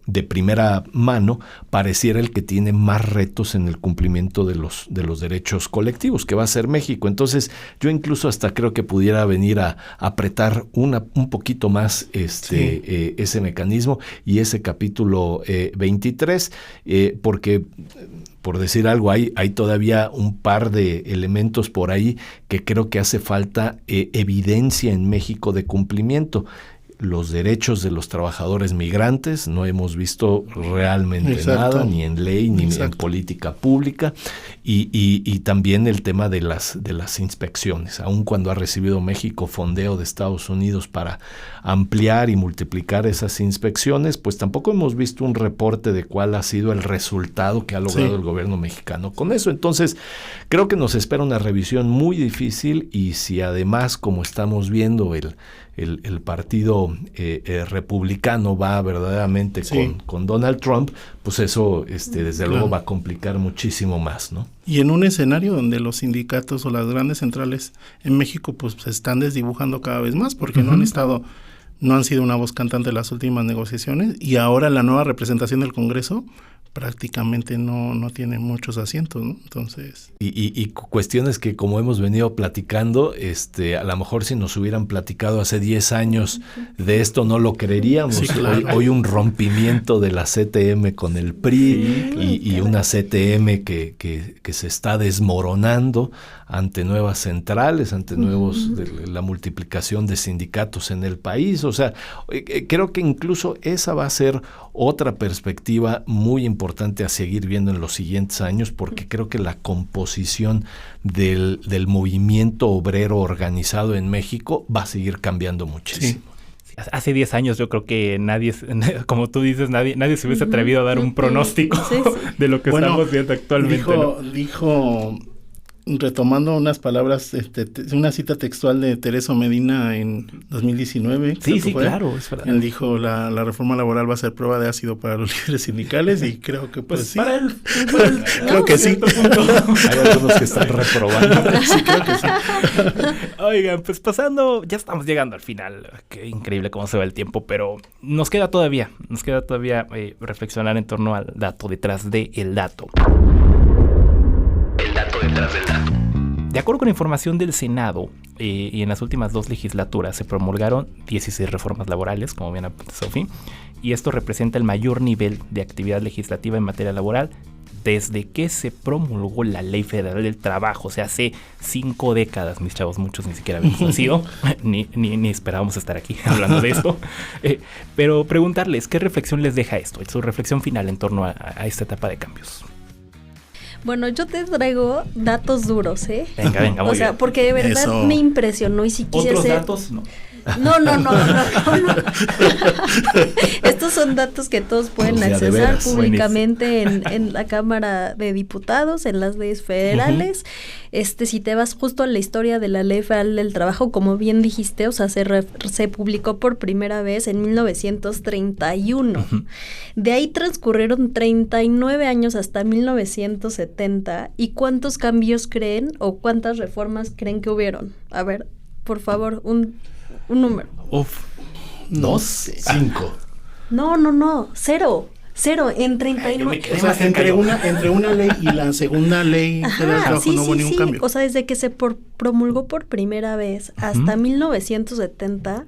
de primera mano pareciera el que tiene más retos en el cumplimiento de los derechos colectivos, que va a ser México. Entonces yo incluso hasta creo que pudiera venir a apretar un poquito más ese mecanismo y ese capítulo 23, porque por decir algo, hay todavía un par de elementos por ahí que creo que hace falta evidencia en México de cumplimiento. Los derechos de los trabajadores migrantes, no hemos visto realmente nada, ni en ley, ni en política pública, y también el tema de las inspecciones. Aun cuando ha recibido México fondeo de Estados Unidos para ampliar y multiplicar esas inspecciones, pues tampoco hemos visto un reporte de cuál ha sido el resultado que ha logrado el gobierno mexicano con eso. Entonces, creo que nos espera una revisión muy difícil, y si además, como estamos viendo, el partido republicano va verdaderamente con Donald Trump, pues eso desde luego va a complicar muchísimo más, ¿no? Y en un escenario donde los sindicatos o las grandes centrales en México pues se están desdibujando cada vez más, porque no han sido una voz cantante en las últimas negociaciones, y ahora la nueva representación del Congreso prácticamente no tiene muchos asientos, ¿no? Entonces... Y cuestiones que, como hemos venido platicando, a lo mejor si nos hubieran platicado hace 10 años de esto no lo creeríamos. Sí, claro. Hoy un rompimiento de la CTM con el PRI, y una CTM que se está desmoronando ante nuevas centrales, ante la multiplicación de sindicatos en el país. O sea, creo que incluso esa va a ser otra perspectiva muy importante a seguir viendo en los siguientes años, porque creo que la composición del movimiento obrero organizado en México va a seguir cambiando muchísimo. Sí. Hace 10 años yo creo que nadie, como tú dices, nadie se hubiese atrevido a dar un pronóstico de lo que estamos viendo actualmente. Dijo retomando unas palabras, una cita textual de Tereso Medina en 2019. Sí, claro, es verdad. Él dijo, la reforma laboral va a ser prueba de ácido para los líderes sindicales, y creo que pues sí. Para él, creo que sí. Hay algunos que están reprobando. Sí, creo que sí. Oigan, pues pasando, ya estamos llegando al final. Qué increíble cómo se va el tiempo, pero nos queda todavía reflexionar en torno al dato detrás del dato. El dato detrás del dato. De acuerdo con información del Senado, y en las últimas 2 legislaturas se promulgaron 16 reformas laborales, como bien apunta Sofi, y esto representa el mayor nivel de actividad legislativa en materia laboral desde que se promulgó la Ley Federal del Trabajo. O sea, hace 5 décadas, mis chavos, muchos ni siquiera habíamos nacido, ni esperábamos estar aquí hablando de esto. Pero preguntarles, ¿qué reflexión les deja esto? Su reflexión final en torno a esta etapa de cambios. Bueno, yo te traigo datos duros, ¿eh? Venga, muy bien. Porque de verdad me impresionó, y si quise ¿Otros datos? No. No. Estos son datos que todos pueden O sea, de accesar veras. públicamente en la Cámara de Diputados, en las leyes federales. Si te vas justo a la historia de la Ley Federal del Trabajo, como bien dijiste, o sea, se publicó por primera vez en 1931. De ahí transcurrieron 39 años hasta 1970. ¿Y cuántos cambios creen o cuántas reformas creen que hubieron? A ver, por favor, un número. Uf. 2, 5. No, cero, en 39. O sea, entre una ley y la segunda ley federal del trabajo no hubo ningún cambio. O sea, desde que se promulgó por primera vez hasta 1970,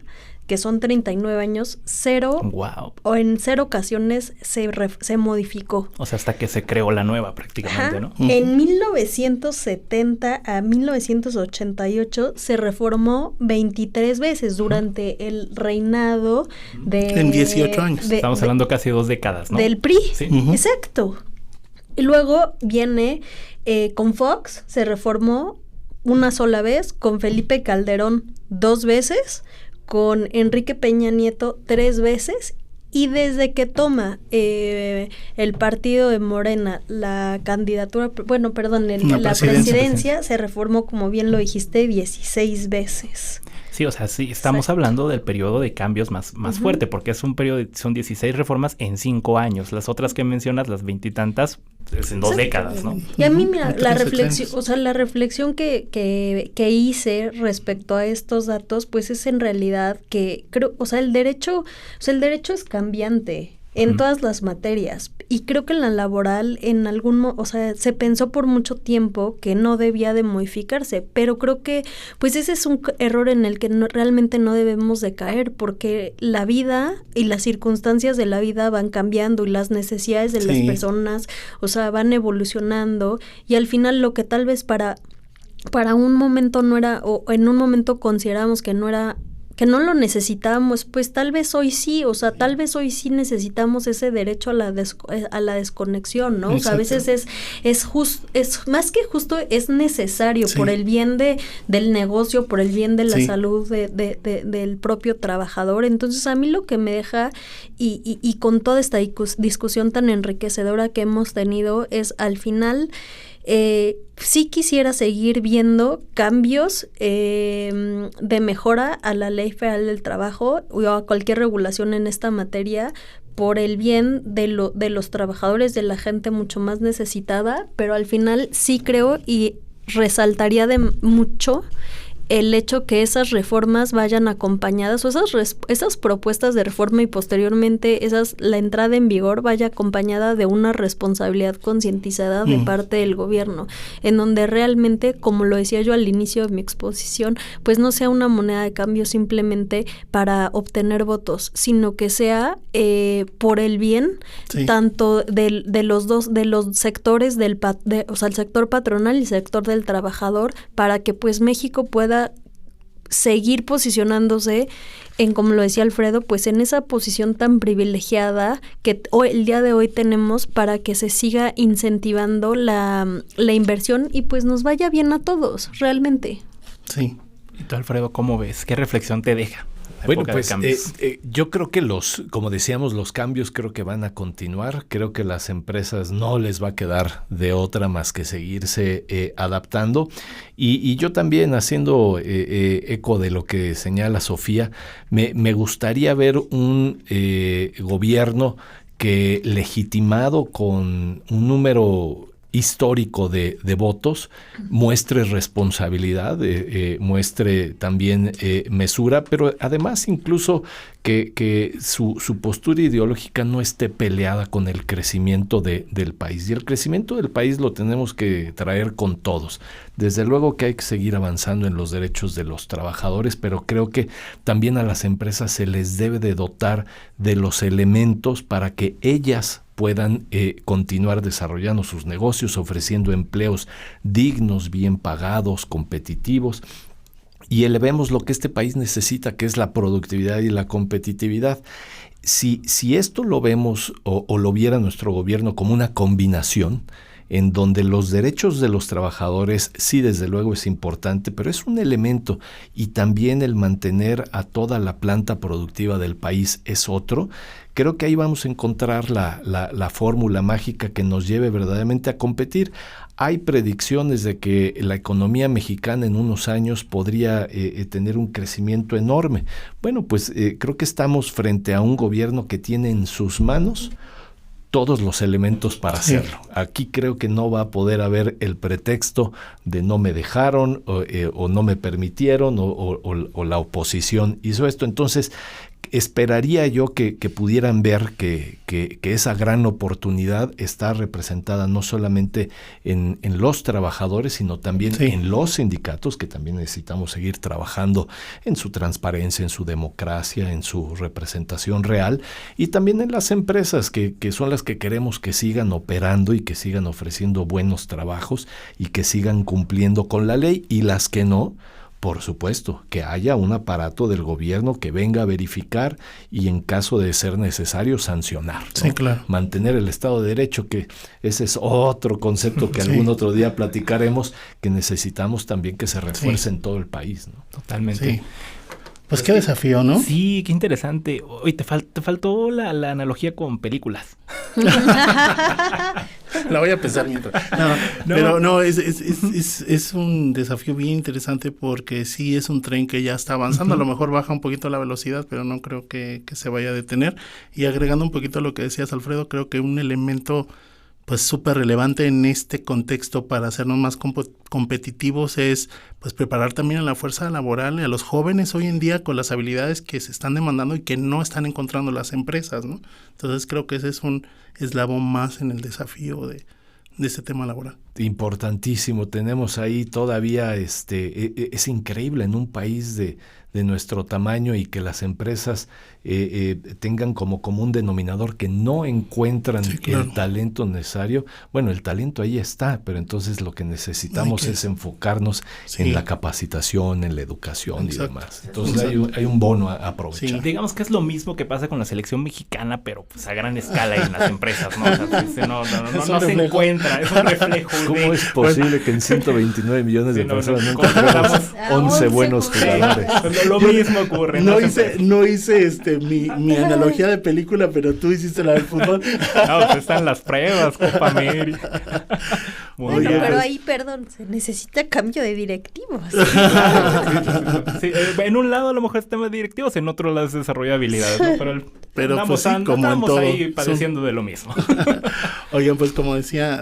que son 39 años, cero, Wow. o en 0 ocasiones se modificó. O sea, hasta que se creó la nueva prácticamente, ¿no? En 1970 a 1988 se reformó 23 veces durante el reinado de... En 18 años. Estamos hablando casi 2 décadas, ¿no? Del PRI, Sí. exacto. Y luego viene con Fox, se reformó una sola vez, con Felipe Calderón 2 veces, con Enrique Peña Nieto 3 veces, y desde que toma el partido de Morena la candidatura, la presidencia, se reformó, como bien lo dijiste, 16 veces. Sí, o sea, sí, estamos hablando del periodo de cambios más fuerte, porque es un periodo, son 16 reformas en 5 años. Las otras que mencionas, las 20 y tantas, es en 2 décadas, ¿no? Y a mí, mira, la reflexión que hice respecto a estos datos, pues es en realidad que creo, el derecho es cambiante en todas las materias, y creo que en la laboral se pensó por mucho tiempo que no debía de modificarse, pero creo que pues ese es un error en el que realmente no debemos de caer, porque la vida y las circunstancias de la vida van cambiando y las necesidades de las personas, van evolucionando, y al final lo que tal vez para un momento no era, o en un momento consideramos que no era, que no lo necesitábamos, pues tal vez hoy sí, tal vez hoy sí necesitamos ese derecho a la desconexión, ¿no? Exacto. O sea, a veces es más que justo, es necesario por el bien del negocio, por el bien de la salud del propio trabajador. Entonces, a mí lo que me deja, y con toda esta discusión tan enriquecedora que hemos tenido, es al final... sí quisiera seguir viendo cambios de mejora a la Ley Federal del Trabajo o a cualquier regulación en esta materia por el bien de los trabajadores, de la gente mucho más necesitada, pero al final sí creo y resaltaría de mucho el hecho que esas reformas vayan acompañadas, o esas propuestas de reforma y posteriormente la entrada en vigor vaya acompañada de una responsabilidad concientizada de parte del gobierno, en donde realmente, como lo decía yo al inicio de mi exposición, pues no sea una moneda de cambio simplemente para obtener votos, sino que sea por el bien tanto de los sectores el sector patronal y el sector del trabajador, para que pues México pueda seguir posicionándose en, como lo decía Alfredo, pues en esa posición tan privilegiada que hoy, el día de hoy tenemos, para que se siga incentivando la inversión y pues nos vaya bien a todos, realmente. Sí. ¿Y tú, Alfredo, cómo ves? ¿Qué reflexión te deja? Bueno, pues yo creo que como decíamos, los cambios creo que van a continuar. Creo que las empresas no les va a quedar de otra más que seguirse adaptando. Y yo también, haciendo eco de lo que señala Sofía, me gustaría ver un gobierno que, legitimado con un número histórico de votos, muestre responsabilidad, muestre también mesura, pero además incluso que su postura ideológica no esté peleada con el crecimiento del país. Y el crecimiento del país lo tenemos que traer con todos. Desde luego que hay que seguir avanzando en los derechos de los trabajadores, pero creo que también a las empresas se les debe de dotar de los elementos para que ellas puedan continuar desarrollando sus negocios, ofreciendo empleos dignos, bien pagados, competitivos, y elevemos lo que este país necesita, que es la productividad y la competitividad. Si esto lo vemos o lo viera nuestro gobierno como una combinación, en donde los derechos de los trabajadores sí, desde luego es importante, pero es un elemento, y también el mantener a toda la planta productiva del país es otro. Creo que ahí vamos a encontrar la fórmula mágica que nos lleve verdaderamente a competir. Hay predicciones de que la economía mexicana en unos años podría tener un crecimiento enorme. Bueno, pues creo que estamos frente a un gobierno que tiene en sus manos todos los elementos para hacerlo. Aquí creo que no va a poder haber el pretexto de no me dejaron o no me permitieron o la oposición hizo esto. Entonces, esperaría yo que pudieran ver que esa gran oportunidad está representada no solamente en los trabajadores, sino también en los sindicatos, que también necesitamos seguir trabajando en su transparencia, en su democracia, en su representación real, y también en las empresas que son las que queremos que sigan operando y que sigan ofreciendo buenos trabajos y que sigan cumpliendo con la ley, y las que no, por supuesto, que haya un aparato del gobierno que venga a verificar y en caso de ser necesario sancionar, ¿no? Sí, claro. Mantener el Estado de Derecho, que ese es otro concepto que algún otro día platicaremos, que necesitamos también que se refuerce en todo el país, ¿no? Totalmente. Sí. Pues qué desafío, ¿no? Sí, qué interesante. Oye, te faltó la analogía con películas. La voy a pensar mientras. Pero no, es un desafío bien interesante porque sí es un tren que ya está avanzando. A lo mejor baja un poquito la velocidad, pero no creo que se vaya a detener. Y agregando un poquito a lo que decías, Alfredo, creo que un elemento pues súper relevante en este contexto para hacernos más competitivos es pues preparar también a la fuerza laboral y a los jóvenes hoy en día con las habilidades que se están demandando y que no están encontrando las empresas, ¿no? Entonces creo que ese es un eslabón más en el desafío de este tema laboral. Importantísimo. Tenemos ahí todavía, es increíble en un país de nuestro tamaño y que las empresas tengan como común denominador que no encuentran el talento necesario. Bueno, el talento ahí está, pero entonces lo que necesitamos es enfocarnos en la capacitación, en la educación y demás. Entonces hay un bono a aprovechar. Sí. Digamos que es lo mismo que pasa con la selección mexicana, pero pues a gran escala en las empresas, ¿no? O sea, no se encuentra, es un reflejo. ¿Cómo es posible que en 129 millones de personas no encontremos 11 buenos jugadores? Lo mismo ocurre. No hice mi analogía de película, pero tú hiciste la del fútbol. No, pues están las pruebas, Copa América. Bueno, pero ahí, perdón, se necesita cambio de directivos. Sí, en un lado a lo mejor es tema de directivos, en otro lado es desarrollo de habilidades, ¿no? Pero pues sí, como en todo. Ahí padeciendo de lo mismo. Oigan, pues como decía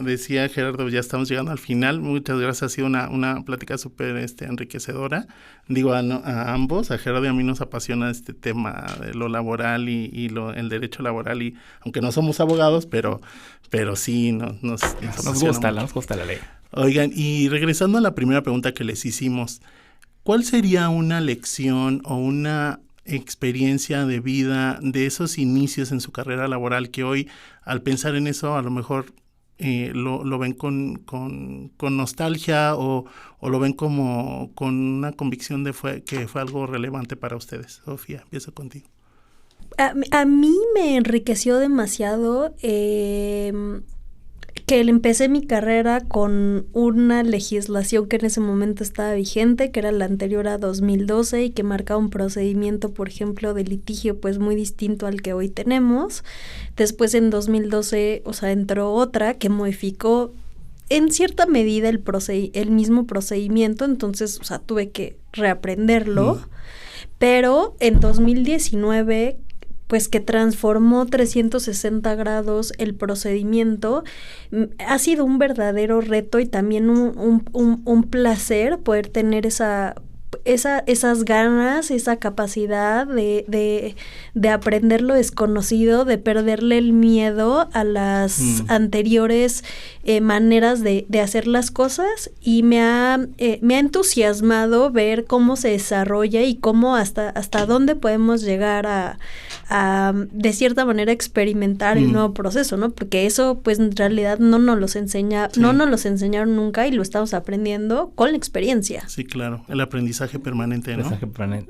Gerardo, ya estamos llegando al final. Muchas gracias, ha sido una plática súper enriquecedora. Digo a ambos, a Gerardo y a mí nos apasiona este tema de lo laboral y el derecho laboral, y aunque no somos abogados, pero sí nos gusta la ley. Oigan, y regresando a la primera pregunta que les hicimos, ¿cuál sería una lección o una experiencia de vida de esos inicios en su carrera laboral que hoy, al pensar en eso, a lo mejor lo ven con nostalgia o lo ven como con una convicción que fue algo relevante para ustedes? Sofía, empiezo contigo. A mí me enriqueció demasiado que empecé mi carrera con una legislación que en ese momento estaba vigente, que era la anterior a 2012 y que marcaba un procedimiento, por ejemplo, de litigio pues muy distinto al que hoy tenemos. Después en 2012, entró otra que modificó en cierta medida el mismo procedimiento, entonces, tuve que reaprenderlo. Pero en 2019, pues que transformó 360 grados el procedimiento, ha sido un verdadero reto y también un placer poder tener esas ganas, esa capacidad de aprender lo desconocido, de perderle el miedo a las anteriores maneras de hacer las cosas, y me ha entusiasmado ver cómo se desarrolla y cómo hasta dónde podemos llegar a de cierta manera experimentar el nuevo proceso, ¿no? Porque eso pues en realidad no nos los enseñaron nunca y lo estamos aprendiendo con la experiencia. Sí, claro, el aprendizaje permanente, ¿no?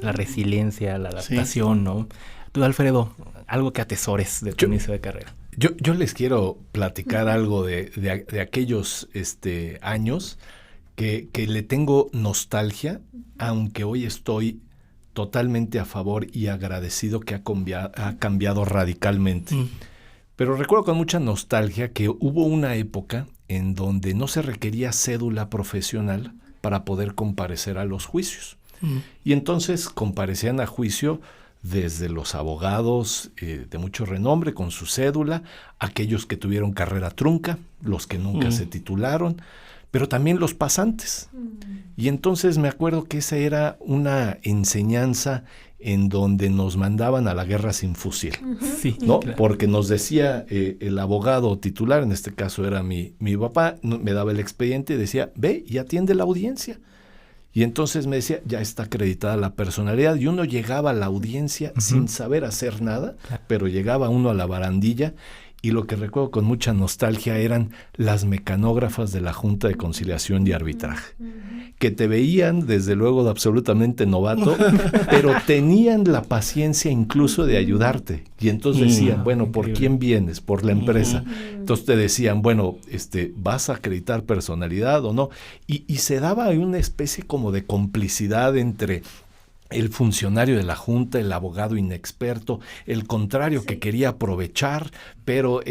La resiliencia, la adaptación, ¿no? Tú, Alfredo, algo que atesores de tu inicio de carrera. Yo les quiero platicar algo de aquellos años que le tengo nostalgia, aunque hoy estoy totalmente a favor y agradecido que ha cambiado radicalmente. Pero recuerdo con mucha nostalgia que hubo una época en donde no se requería cédula profesional para poder comparecer a los juicios. Y entonces comparecían a juicio desde los abogados de mucho renombre con su cédula, aquellos que tuvieron carrera trunca, los que nunca se titularon, pero también los pasantes. Y entonces me acuerdo que esa era una enseñanza en donde nos mandaban a la guerra sin fusil, Sí, ¿no? claro. Porque nos decía el abogado titular, en este caso era mi papá, me daba el expediente y decía, ve y atiende la audiencia. Y entonces me decía, ya está acreditada la personalidad. Y uno llegaba a la audiencia sin saber hacer nada, pero llegaba uno a la barandilla. Y lo que recuerdo con mucha nostalgia eran las mecanógrafas de la Junta de Conciliación y Arbitraje, que te veían desde luego de absolutamente novato, pero tenían la paciencia incluso de ayudarte. Y entonces decían, bueno, ¿por quién vienes? Por la empresa. Entonces te decían, bueno, ¿vas a acreditar personalidad o no? Y se daba una especie como de complicidad entre el funcionario de la Junta, el abogado inexperto, el contrario que quería aprovechar, pero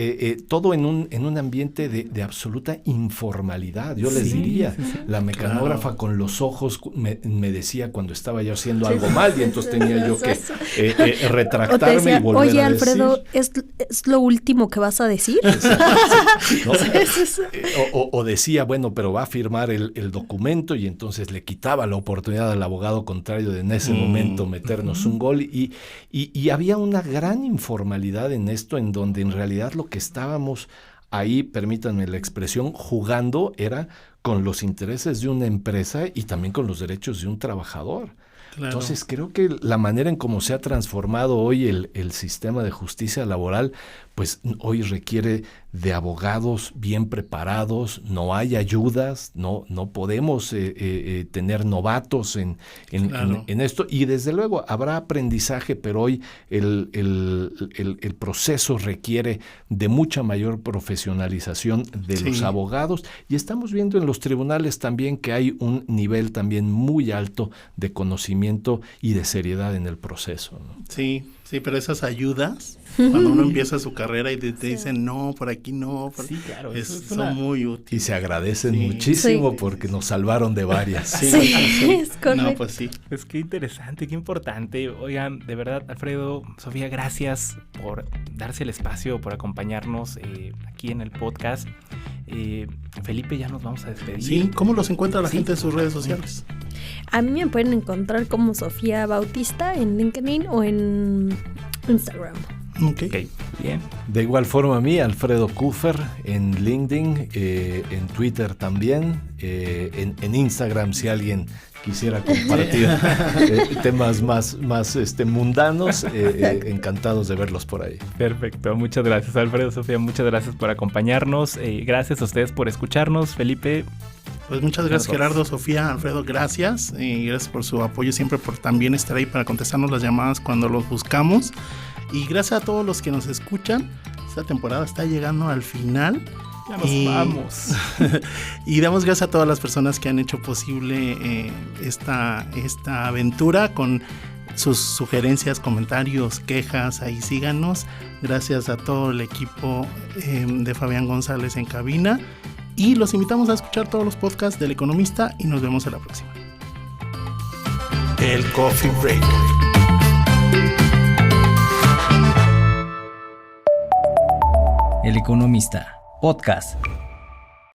todo en un ambiente de absoluta informalidad, yo les diría. La mecanógrafa con los ojos me decía cuando estaba yo haciendo algo mal y entonces tenía yo que retractarme decía, y volver oye, a Alfredo, decir. ¿es lo último que vas a decir? ¿No? O decía, bueno, pero va a firmar el documento y entonces le quitaba la oportunidad al abogado contrario de en ese momento meternos un gol y había una gran informalidad en esto en donde en realidad lo que estábamos ahí, permítanme la expresión, jugando era con los intereses de una empresa y también con los derechos de un trabajador. Claro. Entonces creo que la manera en cómo se ha transformado hoy el sistema de justicia laboral, pues hoy requiere de abogados bien preparados, no hay ayudas, no podemos tener novatos en esto y desde luego habrá aprendizaje, pero hoy el proceso requiere de mucha mayor profesionalización de los abogados y estamos viendo en los tribunales también que hay un nivel también muy alto de conocimiento y de seriedad en el proceso, ¿no? Sí, pero esas ayudas, cuando uno empieza su carrera y te dicen, no, por aquí no, claro, son muy útiles. Y se agradecen muchísimo porque nos salvaron de varias. Es correcto. No, pues sí. Pues qué interesante, qué importante. Oigan, de verdad, Alfredo, Sofía, gracias por darse el espacio, por acompañarnos aquí en el podcast. Felipe, ya nos vamos a despedir. Sí, ¿cómo los encuentra la gente en sus redes sociales? A mí me pueden encontrar como Sofía Bautista en LinkedIn o en Instagram. Ok, bien. De igual forma a mí, Alfredo Kufer, en LinkedIn, en Twitter también, en Instagram si alguien quisiera compartir temas más mundanos, encantados de verlos por ahí. Perfecto, muchas gracias Alfredo, Sofía, muchas gracias por acompañarnos, gracias a ustedes por escucharnos, Felipe. Pues muchas gracias Gerardo, Sofía, Alfredo, gracias y gracias por su apoyo siempre, por también estar ahí para contestarnos las llamadas cuando los buscamos y gracias a todos los que nos escuchan. Esta temporada está llegando al final. Ya nos vamos. Y damos gracias a todas las personas que han hecho posible esta aventura con sus sugerencias, comentarios, quejas, ahí síganos. Gracias a todo el equipo de Fabián González en cabina. Y los invitamos a escuchar todos los podcasts del Economista y nos vemos en la próxima. El Coffee Break. El Economista, podcast.